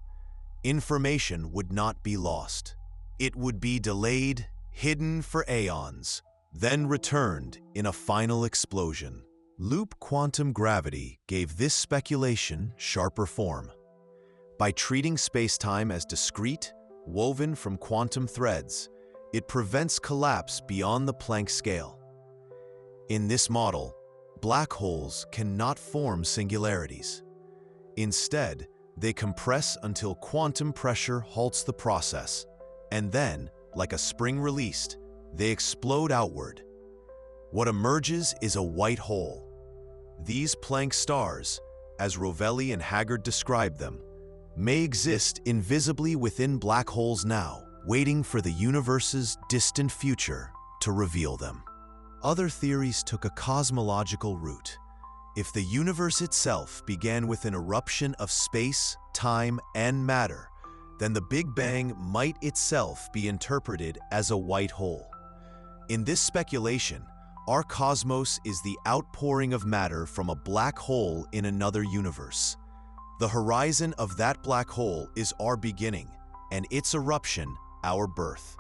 Information would not be lost. It would be delayed, hidden for aeons, then returned in a final explosion. Loop quantum gravity gave this speculation sharper form. By treating space-time as discrete, woven from quantum threads, it prevents collapse beyond the Planck scale. In this model, black holes cannot form singularities. Instead, they compress until quantum pressure halts the process, and then, like a spring released, they explode outward. What emerges is a white hole. These Planck stars, as Rovelli and Haggard described them, may exist invisibly within black holes now, waiting for the universe's distant future to reveal them. Other theories took a cosmological route. If the universe itself began with an eruption of space, time, and matter, then the Big Bang might itself be interpreted as a white hole. In this speculation, our cosmos is the outpouring of matter from a black hole in another universe. The horizon of that black hole is our beginning, and its eruption, our birth.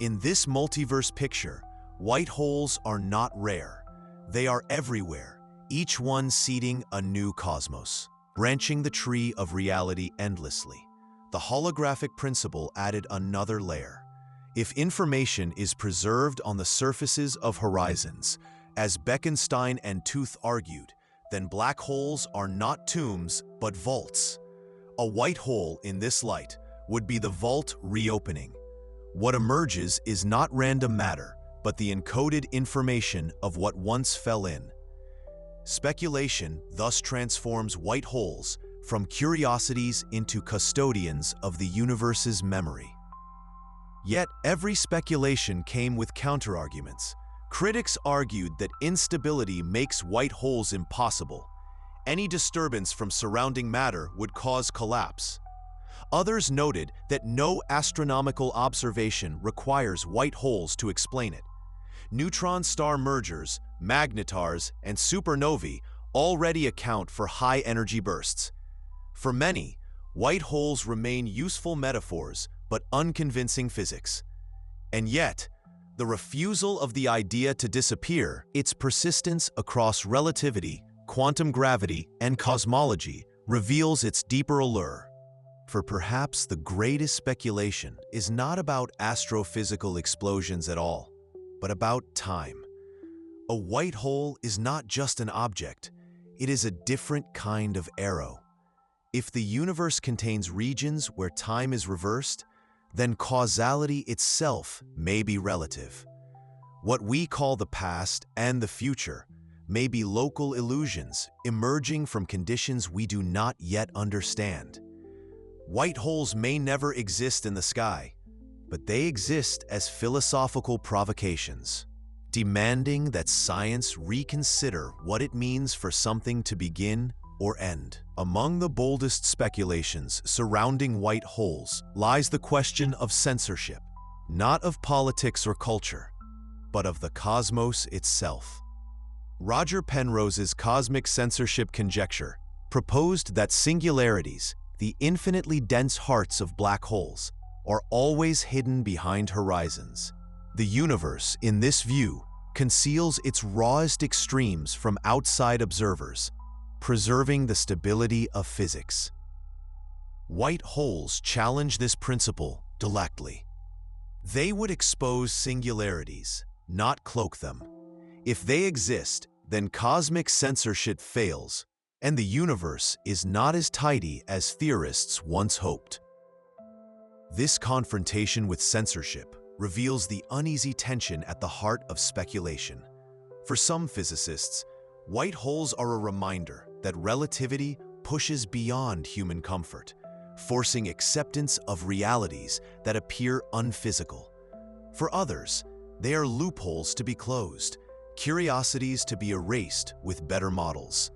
In this multiverse picture, white holes are not rare. They are everywhere, each one seeding a new cosmos, branching the tree of reality endlessly. The holographic principle added another layer. If information is preserved on the surfaces of horizons, as Bekenstein and Tooth argued, then black holes are not tombs but vaults. A white hole in this light would be the vault reopening. What emerges is not random matter, but the encoded information of what once fell in. Speculation thus transforms white holes from curiosities into custodians of the universe's memory. Yet, every speculation came with counterarguments. Critics argued that instability makes white holes impossible. Any disturbance from surrounding matter would cause collapse. Others noted that no astronomical observation requires white holes to explain it. Neutron star mergers, magnetars, and supernovae already account for high-energy bursts. For many, white holes remain useful metaphors but unconvincing physics. And yet, the refusal of the idea to disappear, its persistence across relativity, quantum gravity, and cosmology reveals its deeper allure. For perhaps the greatest speculation is not about astrophysical explosions at all, but about time. A white hole is not just an object, it is a different kind of arrow. If the universe contains regions where time is reversed, then causality itself may be relative. What we call the past and the future may be local illusions emerging from conditions we do not yet understand. White holes may never exist in the sky, but they exist as philosophical provocations, demanding that science reconsider what it means for something to begin or end. Among the boldest speculations surrounding white holes lies the question of censorship, not of politics or culture, but of the cosmos itself. Roger Penrose's cosmic censorship conjecture proposed that singularities, the infinitely dense hearts of black holes, are always hidden behind horizons. The universe, in this view, conceals its rawest extremes from outside observers, preserving the stability of physics. White holes challenge this principle directly. They would expose singularities, not cloak them. If they exist, then cosmic censorship fails, and the universe is not as tidy as theorists once hoped. This confrontation with censorship reveals the uneasy tension at the heart of speculation. For some physicists, white holes are a reminder that relativity pushes beyond human comfort, forcing acceptance of realities that appear unphysical. For others, they are loopholes to be closed, curiosities to be erased with better models.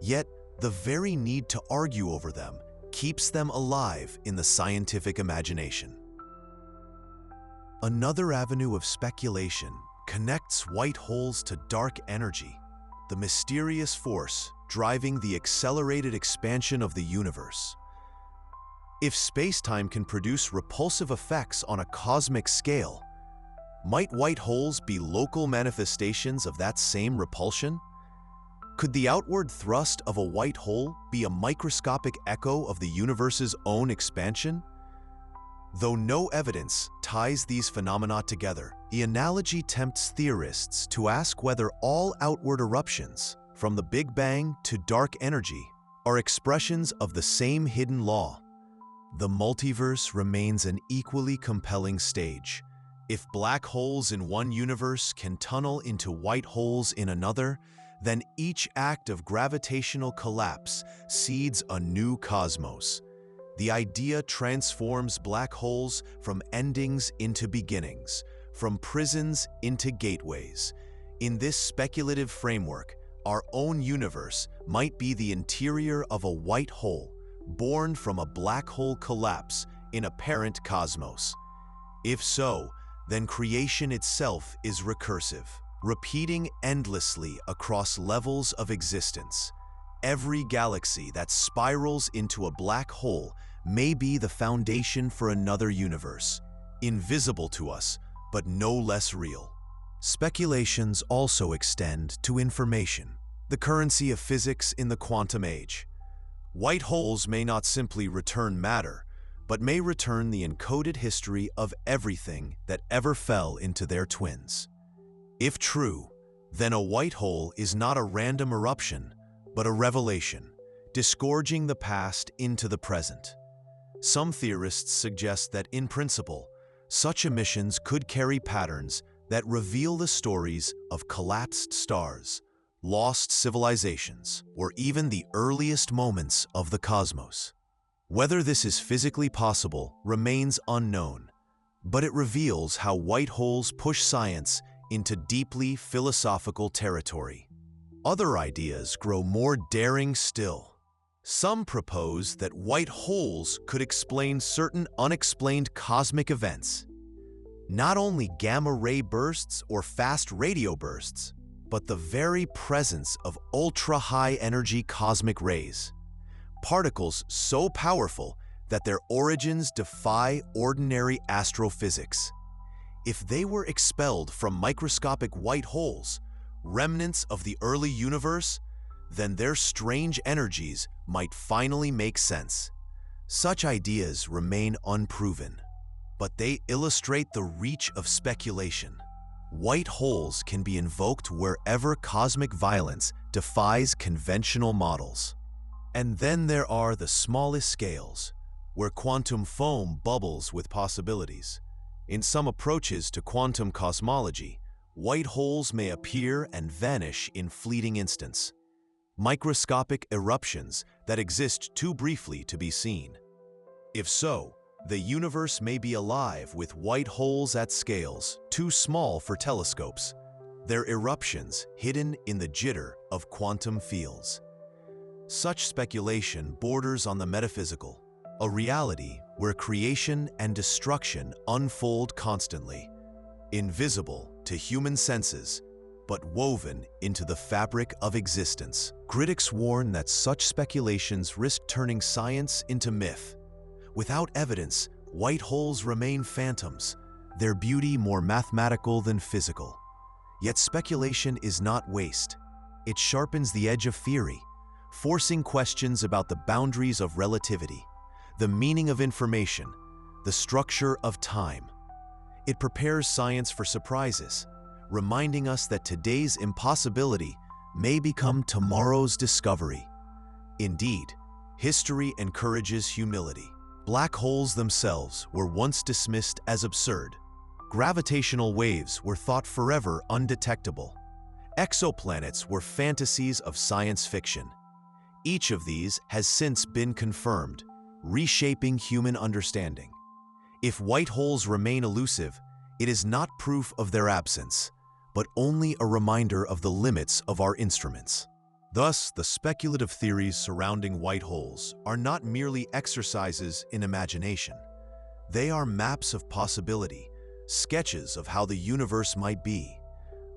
Yet, the very need to argue over them keeps them alive in the scientific imagination. Another avenue of speculation connects white holes to dark energy, the mysterious force driving the accelerated expansion of the universe. If space-time can produce repulsive effects on a cosmic scale, might white holes be local manifestations of that same repulsion? Could the outward thrust of a white hole be a microscopic echo of the universe's own expansion? Though no evidence ties these phenomena together, the analogy tempts theorists to ask whether all outward eruptions, from the Big Bang to dark energy, are expressions of the same hidden law. The multiverse remains an equally compelling stage. If black holes in one universe can tunnel into white holes in another, then each act of gravitational collapse seeds a new cosmos. The idea transforms black holes from endings into beginnings, from prisons into gateways. In this speculative framework, our own universe might be the interior of a white hole, born from a black hole collapse in a parent cosmos. If so, then creation itself is recursive, repeating endlessly across levels of existence. Every galaxy that spirals into a black hole may be the foundation for another universe, invisible to us, but no less real. Speculations also extend to information, the currency of physics in the quantum age. White holes may not simply return matter, but may return the encoded history of everything that ever fell into their twins. If true, then a white hole is not a random eruption, but a revelation, disgorging the past into the present. Some theorists suggest that, in principle, such emissions could carry patterns that reveal the stories of collapsed stars, lost civilizations, or even the earliest moments of the cosmos. Whether this is physically possible remains unknown, but it reveals how white holes push science into deeply philosophical territory. Other ideas grow more daring still. Some propose that white holes could explain certain unexplained cosmic events. Not only gamma-ray bursts or fast radio bursts, but the very presence of ultra-high-energy cosmic rays. Particles so powerful that their origins defy ordinary astrophysics. If they were expelled from microscopic white holes, remnants of the early universe, then their strange energies might finally make sense. Such ideas remain unproven, but they illustrate the reach of speculation. White holes can be invoked wherever cosmic violence defies conventional models. And then there are the smallest scales, where quantum foam bubbles with possibilities. In some approaches to quantum cosmology, white holes may appear and vanish in fleeting instants, microscopic eruptions that exist too briefly to be seen. If so, the universe may be alive with white holes at scales too small for telescopes, their eruptions hidden in the jitter of quantum fields. Such speculation borders on the metaphysical, a reality where creation and destruction unfold constantly, invisible to human senses, but woven into the fabric of existence. Critics warn that such speculations risk turning science into myth. Without evidence, white holes remain phantoms, their beauty more mathematical than physical. Yet speculation is not waste. It sharpens the edge of theory, forcing questions about the boundaries of relativity, the meaning of information, the structure of time. It prepares science for surprises, reminding us that today's impossibility may become tomorrow's discovery. Indeed, history encourages humility. Black holes themselves were once dismissed as absurd. Gravitational waves were thought forever undetectable. Exoplanets were fantasies of science fiction. Each of these has since been confirmed, reshaping human understanding. If white holes remain elusive, it is not proof of their absence, but only a reminder of the limits of our instruments. Thus, the speculative theories surrounding white holes are not merely exercises in imagination. They are maps of possibility, sketches of how the universe might be.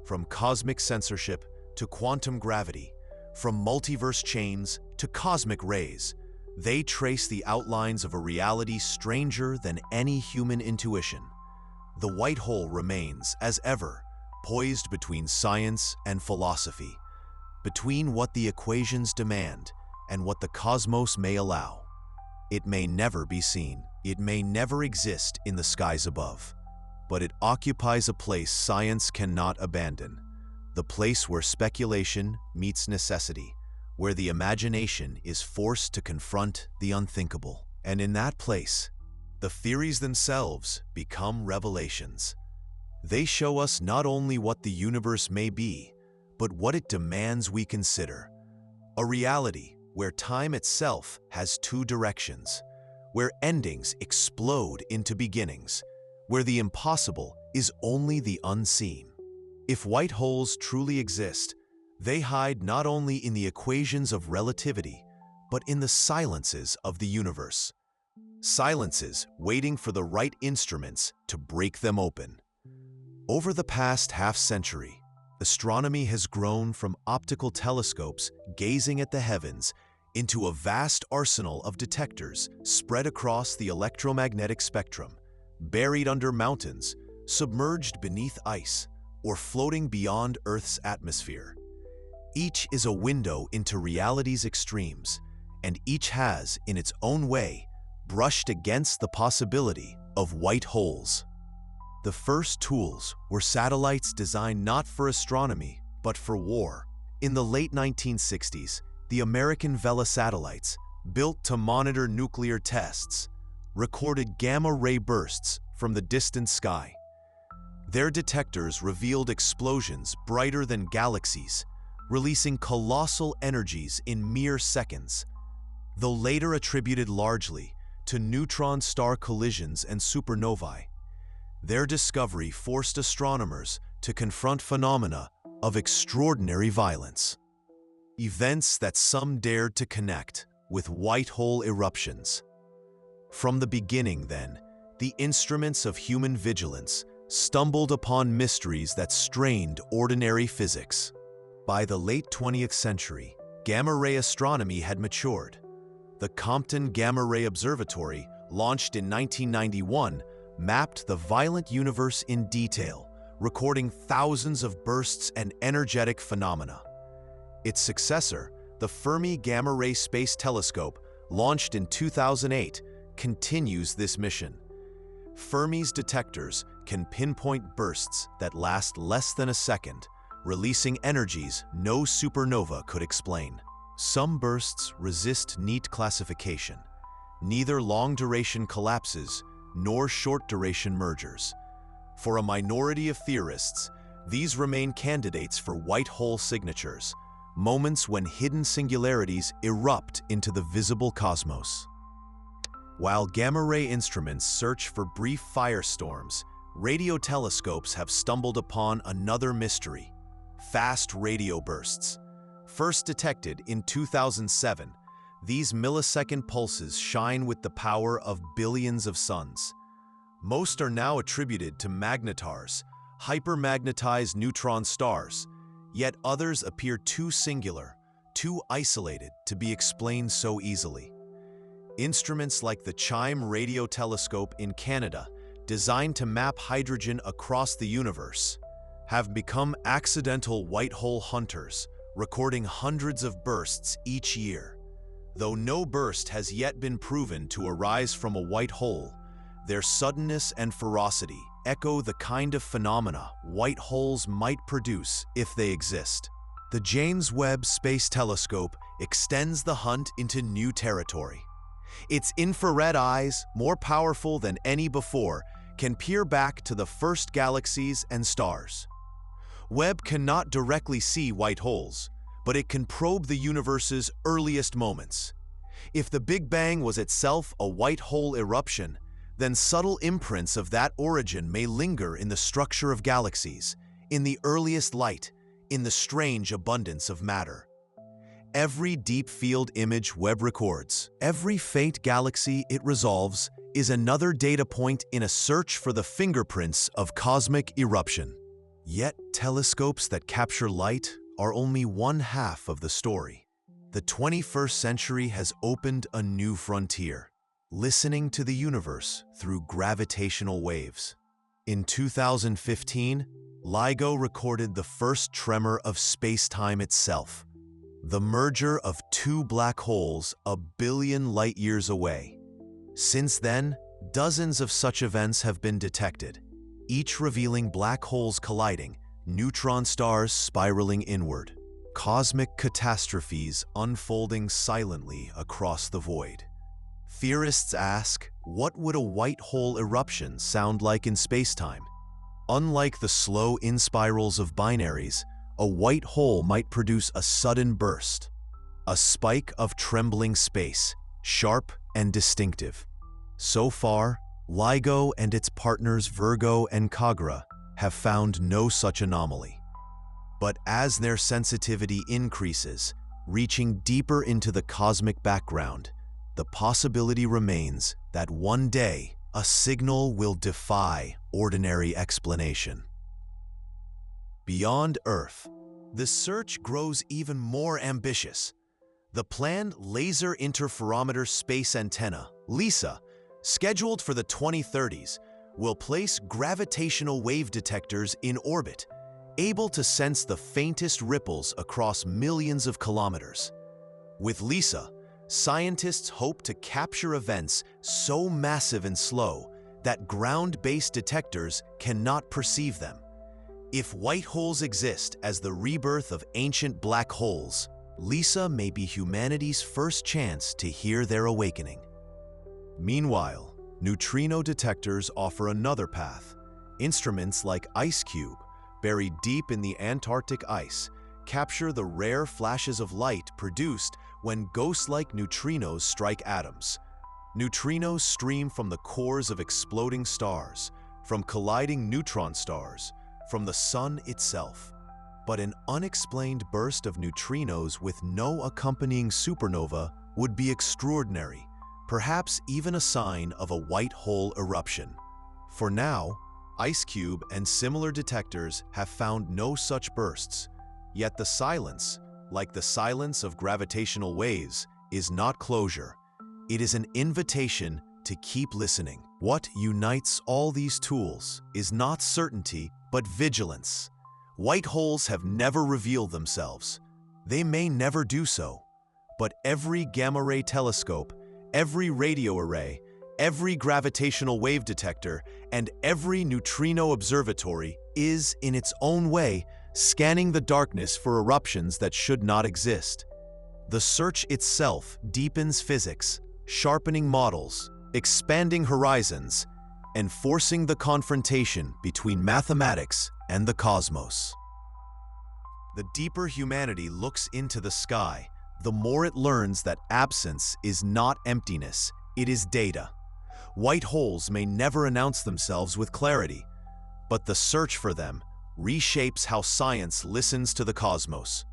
From cosmic censorship to quantum gravity, from multiverse chains to cosmic rays, they trace the outlines of a reality stranger than any human intuition. The white hole remains, as ever, poised between science and philosophy, between what the equations demand and what the cosmos may allow. It may never be seen, it may never exist in the skies above, but it occupies a place science cannot abandon, the place where speculation meets necessity, where the imagination is forced to confront the unthinkable. And in that place, the theories themselves become revelations. They show us not only what the universe may be, but what it demands we consider. A reality where time itself has two directions, where endings explode into beginnings, where the impossible is only the unseen. If white holes truly exist, they hide not only in the equations of relativity, but in the silences of the universe. Silences waiting for the right instruments to break them open. Over the past half-century, astronomy has grown from optical telescopes gazing at the heavens into a vast arsenal of detectors spread across the electromagnetic spectrum, buried under mountains, submerged beneath ice, or floating beyond Earth's atmosphere. Each is a window into reality's extremes, and each has, in its own way, brushed against the possibility of white holes. The first tools were satellites designed not for astronomy, but for war. In the late 1960s, the American Vela satellites, built to monitor nuclear tests, recorded gamma-ray bursts from the distant sky. Their detectors revealed explosions brighter than galaxies, releasing colossal energies in mere seconds. Though later attributed largely to neutron star collisions and supernovae, their discovery forced astronomers to confront phenomena of extraordinary violence. Events that some dared to connect with white hole eruptions. From the beginning, then, the instruments of human vigilance stumbled upon mysteries that strained ordinary physics. By the late 20th century, gamma-ray astronomy had matured. The Compton Gamma Ray Observatory, launched in 1991, mapped the violent universe in detail, recording thousands of bursts and energetic phenomena. Its successor, the Fermi Gamma Ray Space Telescope, launched in 2008, continues this mission. Fermi's detectors can pinpoint bursts that last less than a second, releasing energies no supernova could explain. Some bursts resist neat classification. Neither long-duration collapses nor short-duration mergers. For a minority of theorists, these remain candidates for white hole signatures, moments when hidden singularities erupt into the visible cosmos. While gamma-ray instruments search for brief firestorms, radio telescopes have stumbled upon another mystery: fast radio bursts. First detected in 2007, these millisecond pulses shine with the power of billions of suns. Most are now attributed to magnetars, hypermagnetized neutron stars, yet others appear too singular, too isolated to be explained so easily. Instruments like the CHIME radio telescope in Canada, designed to map hydrogen across the universe, have become accidental white hole hunters, recording hundreds of bursts each year. Though no burst has yet been proven to arise from a white hole, their suddenness and ferocity echo the kind of phenomena white holes might produce if they exist. The James Webb Space Telescope extends the hunt into new territory. Its infrared eyes, more powerful than any before, can peer back to the first galaxies and stars. Webb cannot directly see white holes, but it can probe the universe's earliest moments. If the Big Bang was itself a white hole eruption, then subtle imprints of that origin may linger in the structure of galaxies, in the earliest light, in the strange abundance of matter. Every deep field image Webb records, every faint galaxy it resolves, is another data point in a search for the fingerprints of cosmic eruption. Yet, telescopes that capture light are only one half of the story. The 21st century has opened a new frontier, listening to the universe through gravitational waves. In 2015, LIGO recorded the first tremor of space-time itself, the merger of two black holes a billion light-years away. Since then, dozens of such events have been detected, each revealing black holes colliding, neutron stars spiraling inward, cosmic catastrophes unfolding silently across the void. Theorists ask, what would a white hole eruption sound like in spacetime? Unlike the slow inspirals of binaries, a white hole might produce a sudden burst, a spike of trembling space, sharp and distinctive. So far, LIGO and its partners Virgo and Kagra have found no such anomaly. But as their sensitivity increases, reaching deeper into the cosmic background, the possibility remains that one day a signal will defy ordinary explanation. Beyond Earth, the search grows even more ambitious. The planned Laser Interferometer Space Antenna, LISA, scheduled for the 2030s, will place gravitational wave detectors in orbit, able to sense the faintest ripples across millions of kilometers. With LISA, scientists hope to capture events so massive and slow that ground-based detectors cannot perceive them. If white holes exist as the rebirth of ancient black holes, LISA may be humanity's first chance to hear their awakening. Meanwhile, neutrino detectors offer another path. Instruments like IceCube, buried deep in the Antarctic ice, capture the rare flashes of light produced when ghost-like neutrinos strike atoms. Neutrinos stream from the cores of exploding stars, from colliding neutron stars, from the sun itself. But an unexplained burst of neutrinos with no accompanying supernova would be extraordinary, perhaps even a sign of a white hole eruption. For now, IceCube and similar detectors have found no such bursts, yet the silence, like the silence of gravitational waves, is not closure. It is an invitation to keep listening. What unites all these tools is not certainty, but vigilance. White holes have never revealed themselves. They may never do so. But every gamma-ray telescope, every radio array, every gravitational wave detector, and every neutrino observatory is, in its own way, scanning the darkness for eruptions that should not exist. The search itself deepens physics, sharpening models, expanding horizons, and forcing the confrontation between mathematics and the cosmos. The deeper humanity looks into the sky, the more it learns that absence is not emptiness, it is data. White holes may never announce themselves with clarity, but the search for them reshapes how science listens to the cosmos.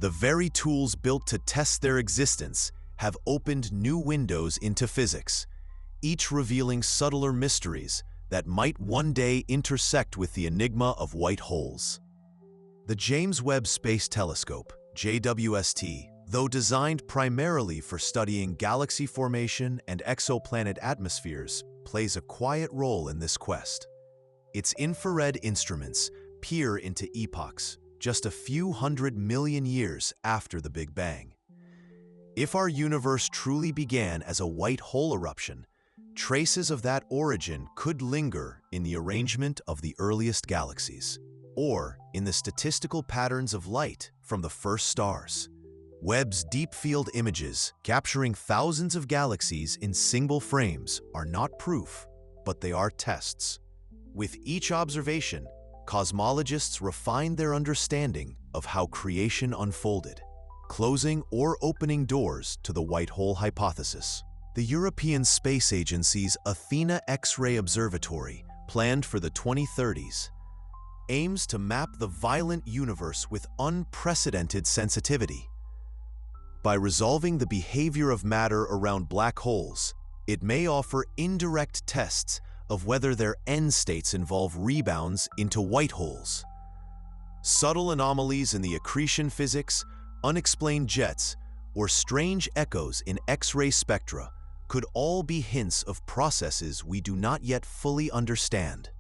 The very tools built to test their existence have opened new windows into physics, each revealing subtler mysteries that might one day intersect with the enigma of white holes. The James Webb Space Telescope, JWST, though designed primarily for studying galaxy formation and exoplanet atmospheres, plays a quiet role in this quest. Its infrared instruments peer into epochs just a few 100 million years after the Big Bang. If our universe truly began as a white hole eruption, traces of that origin could linger in the arrangement of the earliest galaxies, or in the statistical patterns of light from the first stars. Webb's deep field images, capturing thousands of galaxies in single frames, are not proof, but they are tests. With each observation, cosmologists refine their understanding of how creation unfolded, closing or opening doors to the white hole hypothesis. The European Space Agency's Athena X-ray Observatory, planned for the 2030s, aims to map the violent universe with unprecedented sensitivity. By resolving the behavior of matter around black holes, It may offer indirect tests of whether their end states involve rebounds into white holes. Subtle anomalies in the accretion physics, unexplained jets, or strange echoes in X-ray spectra could all be hints of processes we do not yet fully understand.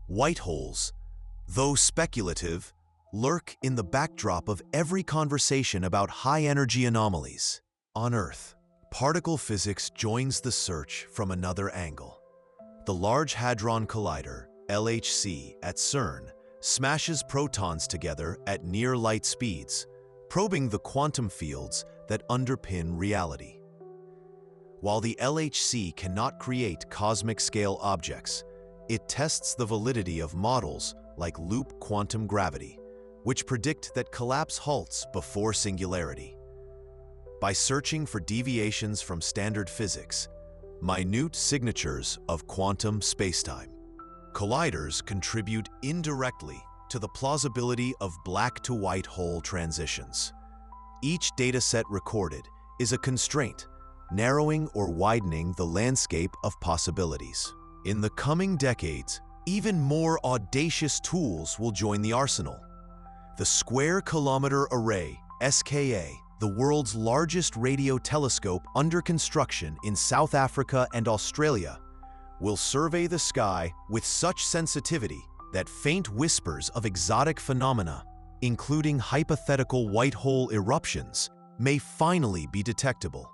White holes, though speculative, lurk in the backdrop of every conversation about high-energy anomalies. On Earth, particle physics joins the search from another angle. The Large Hadron Collider, LHC, at CERN smashes protons together at near-light speeds, probing the quantum fields that underpin reality. While the LHC cannot create cosmic-scale objects, it tests the validity of models like loop quantum gravity, which predict that collapse halts before singularity. By searching for deviations from standard physics, minute signatures of quantum spacetime, colliders contribute indirectly to the plausibility of black-to-white hole transitions. Each dataset recorded is a constraint, narrowing or widening the landscape of possibilities. In the coming decades, even more audacious tools will join the arsenal. The Square Kilometre Array, SKA, the world's largest radio telescope under construction in South Africa and Australia, will survey the sky with such sensitivity that faint whispers of exotic phenomena, including hypothetical white hole eruptions, may finally be detectable.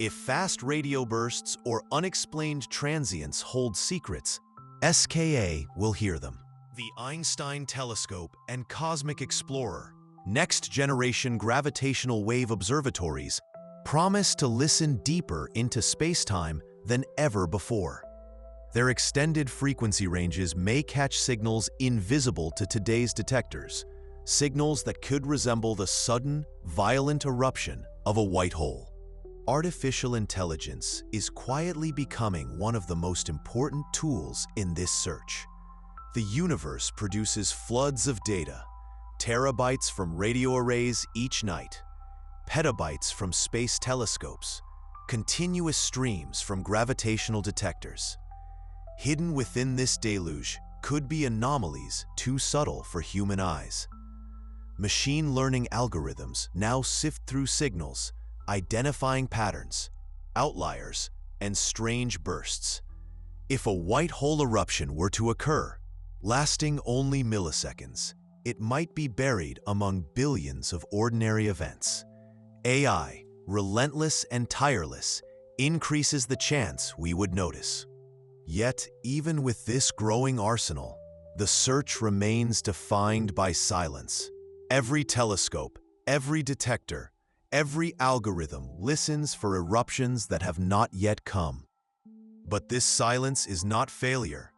If fast radio bursts or unexplained transients hold secrets, SKA will hear them. The Einstein Telescope and Cosmic Explorer, next-generation gravitational wave observatories, promise to listen deeper into spacetime than ever before. Their extended frequency ranges may catch signals invisible to today's detectors, signals that could resemble the sudden, violent eruption of a white hole. Artificial intelligence is quietly becoming one of the most important tools in this search. The universe produces floods of data, terabytes from radio arrays each night, petabytes from space telescopes, continuous streams from gravitational detectors. Hidden within this deluge could be anomalies too subtle for human eyes. Machine learning algorithms now sift through signals, identifying patterns, outliers, and strange bursts. If a white hole eruption were to occur, lasting only milliseconds, it might be buried among billions of ordinary events. AI, relentless and tireless, increases the chance we would notice. Yet, even with this growing arsenal, the search remains defined by silence. Every telescope, every detector, every algorithm listens for eruptions that have not yet come. But this silence is not failure.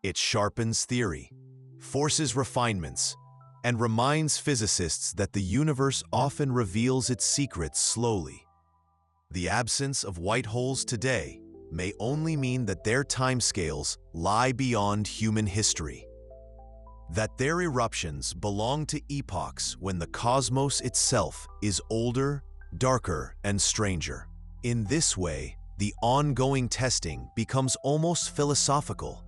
It sharpens theory, forces refinements, and reminds physicists that the universe often reveals its secrets slowly. The absence of white holes today may only mean that their timescales lie beyond human history, that their eruptions belong to epochs when the cosmos itself is older, darker, and stranger. In this way, the ongoing testing becomes almost philosophical.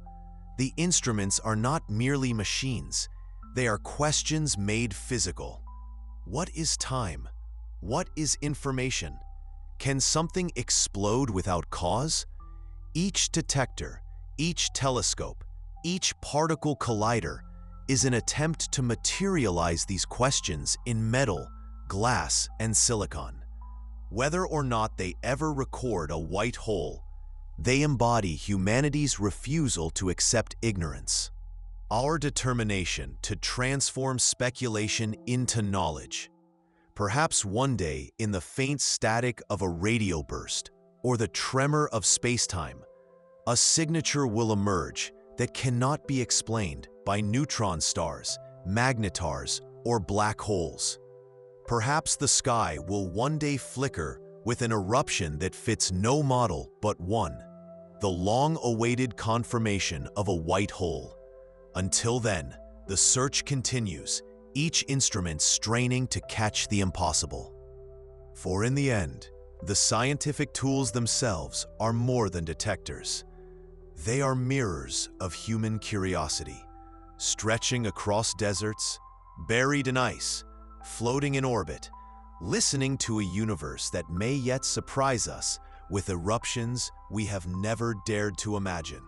The instruments are not merely machines, they are questions made physical. What is time? What is information? Can something explode without cause? Each detector, each telescope, each particle collider is an attempt to materialize these questions in metal, glass, and silicon. Whether or not they ever record a white hole, they embody humanity's refusal to accept ignorance. Our determination to transform speculation into knowledge. Perhaps one day, in the faint static of a radio burst or the tremor of spacetime, a signature will emerge that cannot be explained by neutron stars, magnetars, or black holes. Perhaps the sky will one day flicker with an eruption that fits no model but one, the long-awaited confirmation of a white hole. Until then, the search continues, each instrument straining to catch the impossible. For in the end, The scientific tools themselves are more than detectors. They are mirrors of human curiosity, stretching across deserts, buried in ice, floating in orbit, listening to a universe that may yet surprise us with eruptions we have never dared to imagine.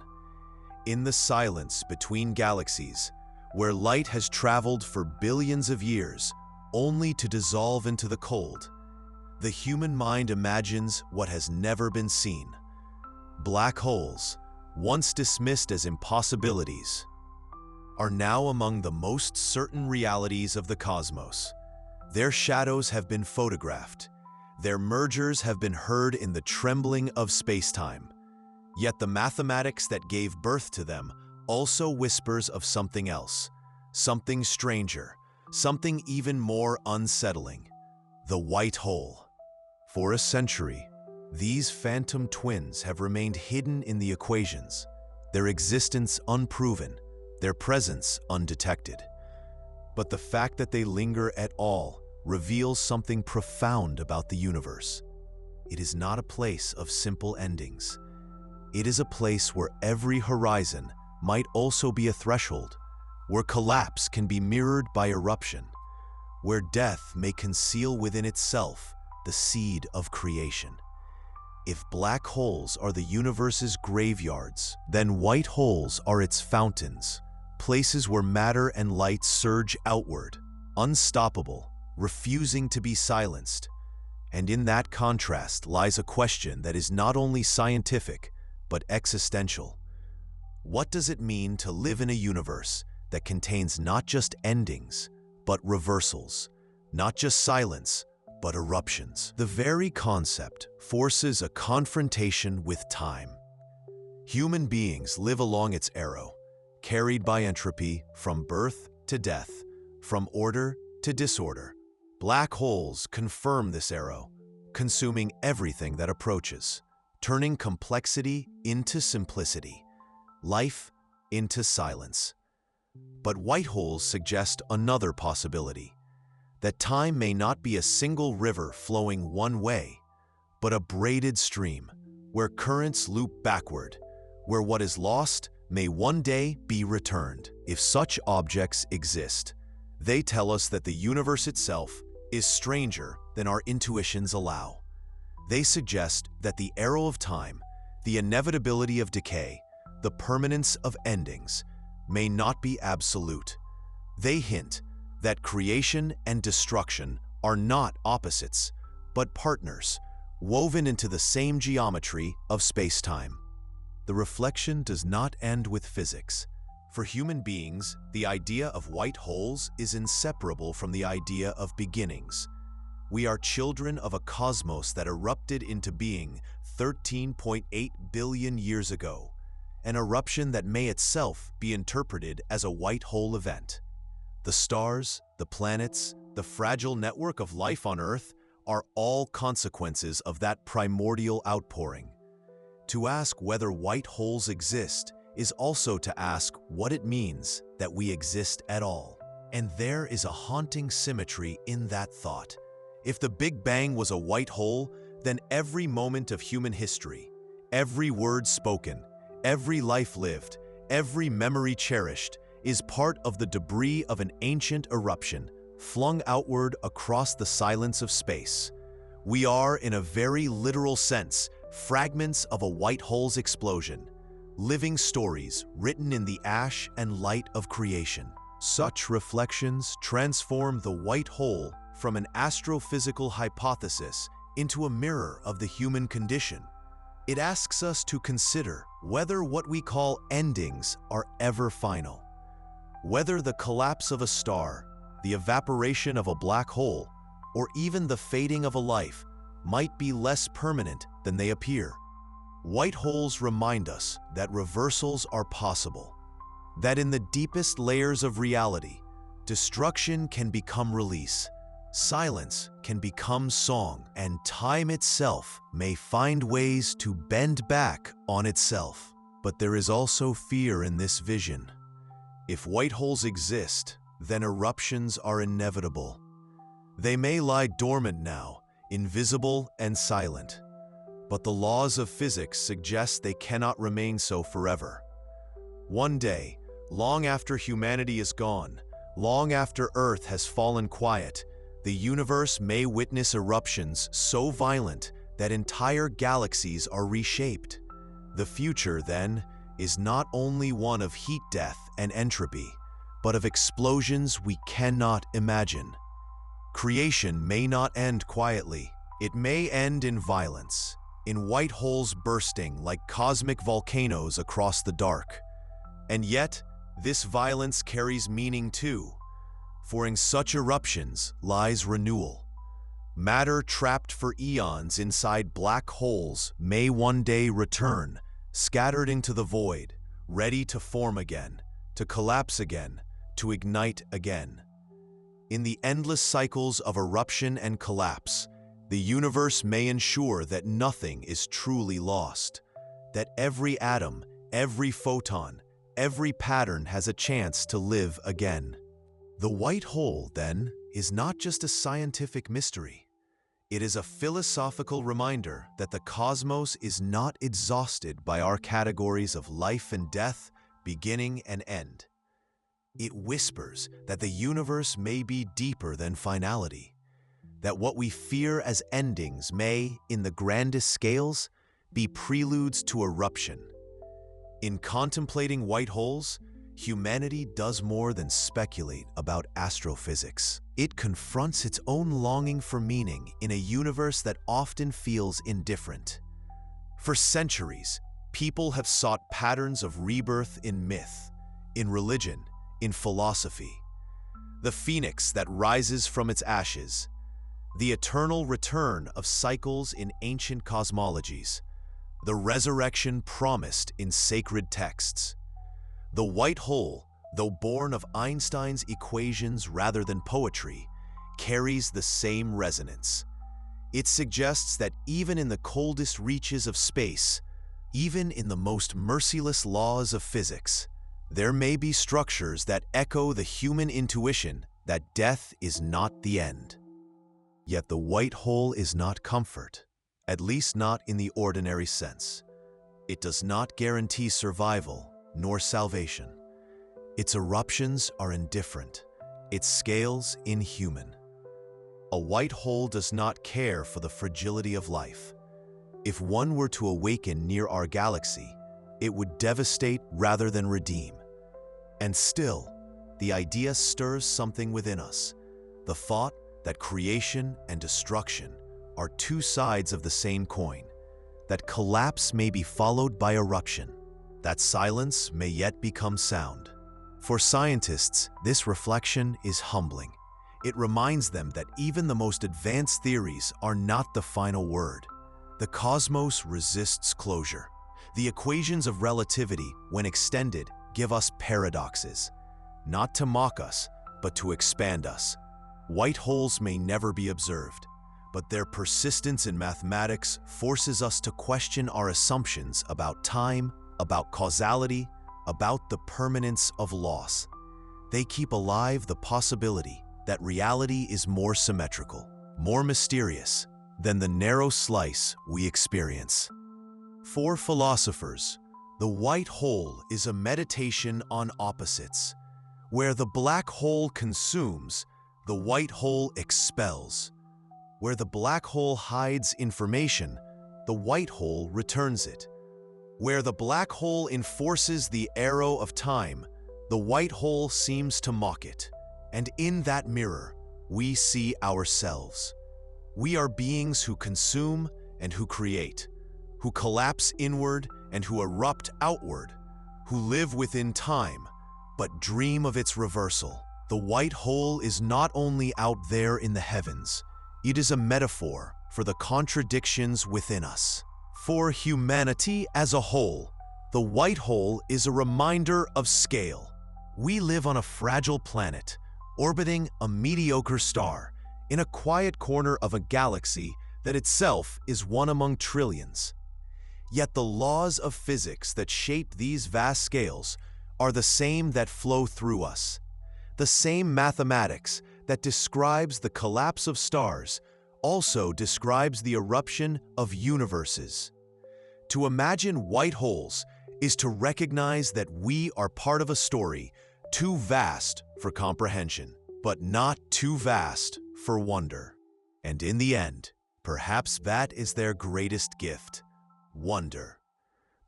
In the silence between galaxies, where light has traveled for billions of years, only to dissolve into the cold, the human mind imagines what has never been seen. Black holes, once dismissed as impossibilities, are now among the most certain realities of the cosmos. Their shadows have been photographed. Their mergers have been heard in the trembling of space-time. Yet the mathematics that gave birth to them also whispers of something else, something stranger, something even more unsettling: the white hole. For a century, these phantom twins have remained hidden in the equations, their existence unproven, their presence undetected. But the fact that they linger at all reveals something profound about the universe. It is not a place of simple endings. It is a place where every horizon might also be a threshold, where collapse can be mirrored by eruption, where death may conceal within itself the seed of creation. If black holes are the universe's graveyards, then white holes are its fountains, places where matter and light surge outward, unstoppable, refusing to be silenced. And in that contrast lies a question that is not only scientific, but existential. What does it mean to live in a universe that contains not just endings, but reversals, not just silence, but eruptions? The very concept forces a confrontation with time. Human beings live along its arrow, carried by entropy from birth to death, from order to disorder. Black holes confirm this arrow, consuming everything that approaches, turning complexity into simplicity, life into silence. But white holes suggest another possibility: that time may not be a single river flowing one way, but a braided stream, where currents loop backward, where what is lost may one day be returned. If such objects exist, they tell us that the universe itself is stranger than our intuitions allow. They suggest that the arrow of time, the inevitability of decay, the permanence of endings, may not be absolute. They hint that creation and destruction are not opposites, but partners, woven into the same geometry of space-time. The reflection does not end with physics. For human beings, the idea of white holes is inseparable from the idea of beginnings. We are children of a cosmos that erupted into being 13.8 billion years ago, an eruption that may itself be interpreted as a white hole event. The stars, the planets, the fragile network of life on Earth are all consequences of that primordial outpouring. To ask whether white holes exist is also to ask what it means that we exist at all. And there is a haunting symmetry in that thought. If the Big Bang was a white hole, then every moment of human history, every word spoken, every life lived, every memory cherished, is part of the debris of an ancient eruption, flung outward across the silence of space. We are, in a very literal sense, fragments of a white hole's explosion, living stories written in the ash and light of creation. Such reflections transform the white hole from an astrophysical hypothesis into a mirror of the human condition. It asks us to consider whether what we call endings are ever final, whether the collapse of a star, the evaporation of a black hole, or even the fading of a life might be less permanent than they appear. White holes remind us that reversals are possible, that in the deepest layers of reality, destruction can become release, silence can become song, and time itself may find ways to bend back on itself. But there is also fear in this vision. If white holes exist, then eruptions are inevitable. They may lie dormant now, invisible and silent. But the laws of physics suggest they cannot remain so forever. One day, long after humanity is gone, long after Earth has fallen quiet, the universe may witness eruptions so violent that entire galaxies are reshaped. The future, then, is not only one of heat death and entropy, but of explosions we cannot imagine. Creation may not end quietly. It may end in violence, in white holes bursting like cosmic volcanoes across the dark. And yet, this violence carries meaning too, for in such eruptions lies renewal. Matter trapped for eons inside black holes may one day return, scattered into the void, ready to form again, to collapse again, to ignite again. In the endless cycles of eruption and collapse, the universe may ensure that nothing is truly lost, that every atom, every photon, every pattern has a chance to live again. The white hole, then, is not just a scientific mystery. It is a philosophical reminder that the cosmos is not exhausted by our categories of life and death, beginning and end. It whispers that the universe may be deeper than finality, that what we fear as endings may, in the grandest scales, be preludes to eruption. In contemplating white holes, humanity does more than speculate about astrophysics. It confronts its own longing for meaning in a universe that often feels indifferent. For centuries, people have sought patterns of rebirth in myth, in religion, in philosophy. The phoenix that rises from its ashes, the eternal return of cycles in ancient cosmologies, the resurrection promised in sacred texts. The white hole, though born of Einstein's equations rather than poetry, carries the same resonance. It suggests that even in the coldest reaches of space, even in the most merciless laws of physics, there may be structures that echo the human intuition that death is not the end. Yet the white hole is not comfort, at least not in the ordinary sense. It does not guarantee survival nor salvation. Its eruptions are indifferent, its scales inhuman. A white hole does not care for the fragility of life. If one were to awaken near our galaxy, it would devastate rather than redeem. And still, the idea stirs something within us, the thought that creation and destruction are two sides of the same coin, that collapse may be followed by eruption, that silence may yet become sound. For scientists, this reflection is humbling. It reminds them that even the most advanced theories are not the final word. The cosmos resists closure. The equations of relativity, when extended, give us paradoxes, not to mock us, but to expand us. White holes may never be observed, but their persistence in mathematics forces us to question our assumptions about time, about causality, about the permanence of loss. They keep alive the possibility that reality is more symmetrical, more mysterious than the narrow slice we experience. For philosophers, the white hole is a meditation on opposites. Where the black hole consumes, the white hole expels. Where the black hole hides information, the white hole returns it. Where the black hole enforces the arrow of time, the white hole seems to mock it. And in that mirror, we see ourselves. We are beings who consume and who create, who collapse inward and who erupt outward, who live within time, but dream of its reversal. The white hole is not only out there in the heavens, it is a metaphor for the contradictions within us. For humanity as a whole, the white hole is a reminder of scale. We live on a fragile planet, orbiting a mediocre star, in a quiet corner of a galaxy that itself is one among trillions. Yet the laws of physics that shape these vast scales are the same that flow through us. The same mathematics that describes the collapse of stars also describes the eruption of universes. To imagine white holes is to recognize that we are part of a story too vast for comprehension, but not too vast for wonder. And in the end, perhaps that is their greatest gift: wonder.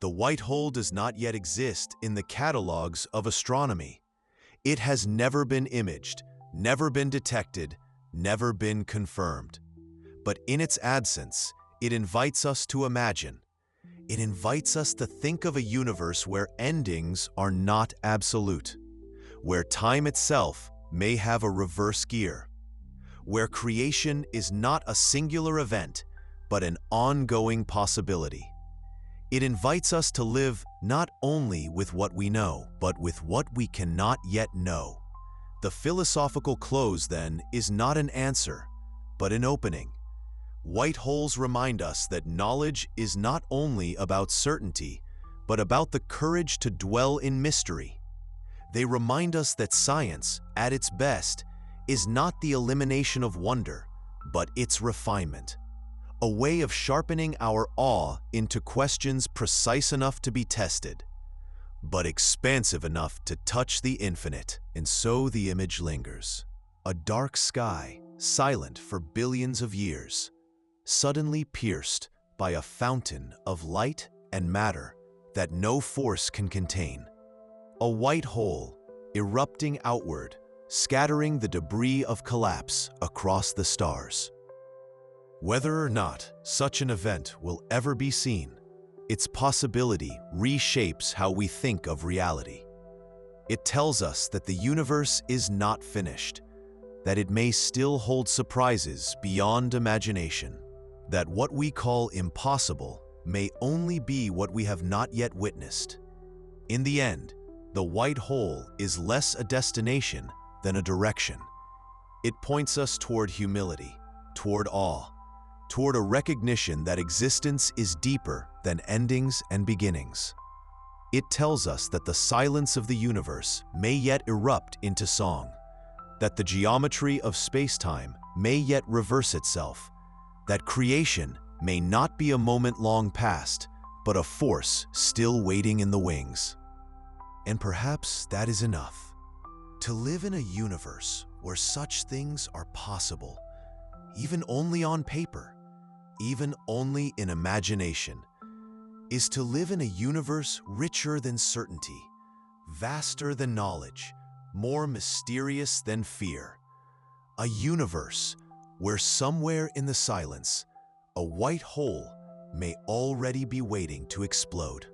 The white hole does not yet exist in the catalogs of astronomy. It has never been imaged, never been detected, never been confirmed. But in its absence, it invites us to imagine. It invites us to think of a universe where endings are not absolute, where time itself may have a reverse gear, where creation is not a singular event, but an ongoing possibility. It invites us to live not only with what we know, but with what we cannot yet know. The philosophical close, then, is not an answer, but an opening. White holes remind us that knowledge is not only about certainty, but about the courage to dwell in mystery. They remind us that science, at its best, is not the elimination of wonder, but its refinement. A way of sharpening our awe into questions precise enough to be tested, but expansive enough to touch the infinite. And so the image lingers. A dark sky, silent for billions of years, suddenly pierced by a fountain of light and matter that no force can contain. A white hole, erupting outward, scattering the debris of collapse across the stars. Whether or not such an event will ever be seen, its possibility reshapes how we think of reality. It tells us that the universe is not finished, that it may still hold surprises beyond imagination, that what we call impossible may only be what we have not yet witnessed. In the end, the white hole is less a destination than a direction. It points us toward humility, toward awe, toward a recognition that existence is deeper than endings and beginnings. It tells us that the silence of the universe may yet erupt into song, that the geometry of space-time may yet reverse itself, that creation may not be a moment long past, but a force still waiting in the wings. And perhaps that is enough. To live in a universe where such things are possible, even only on paper, even only in imagination, is to live in a universe richer than certainty, vaster than knowledge, more mysterious than fear. A universe where somewhere in the silence, a white hole may already be waiting to explode.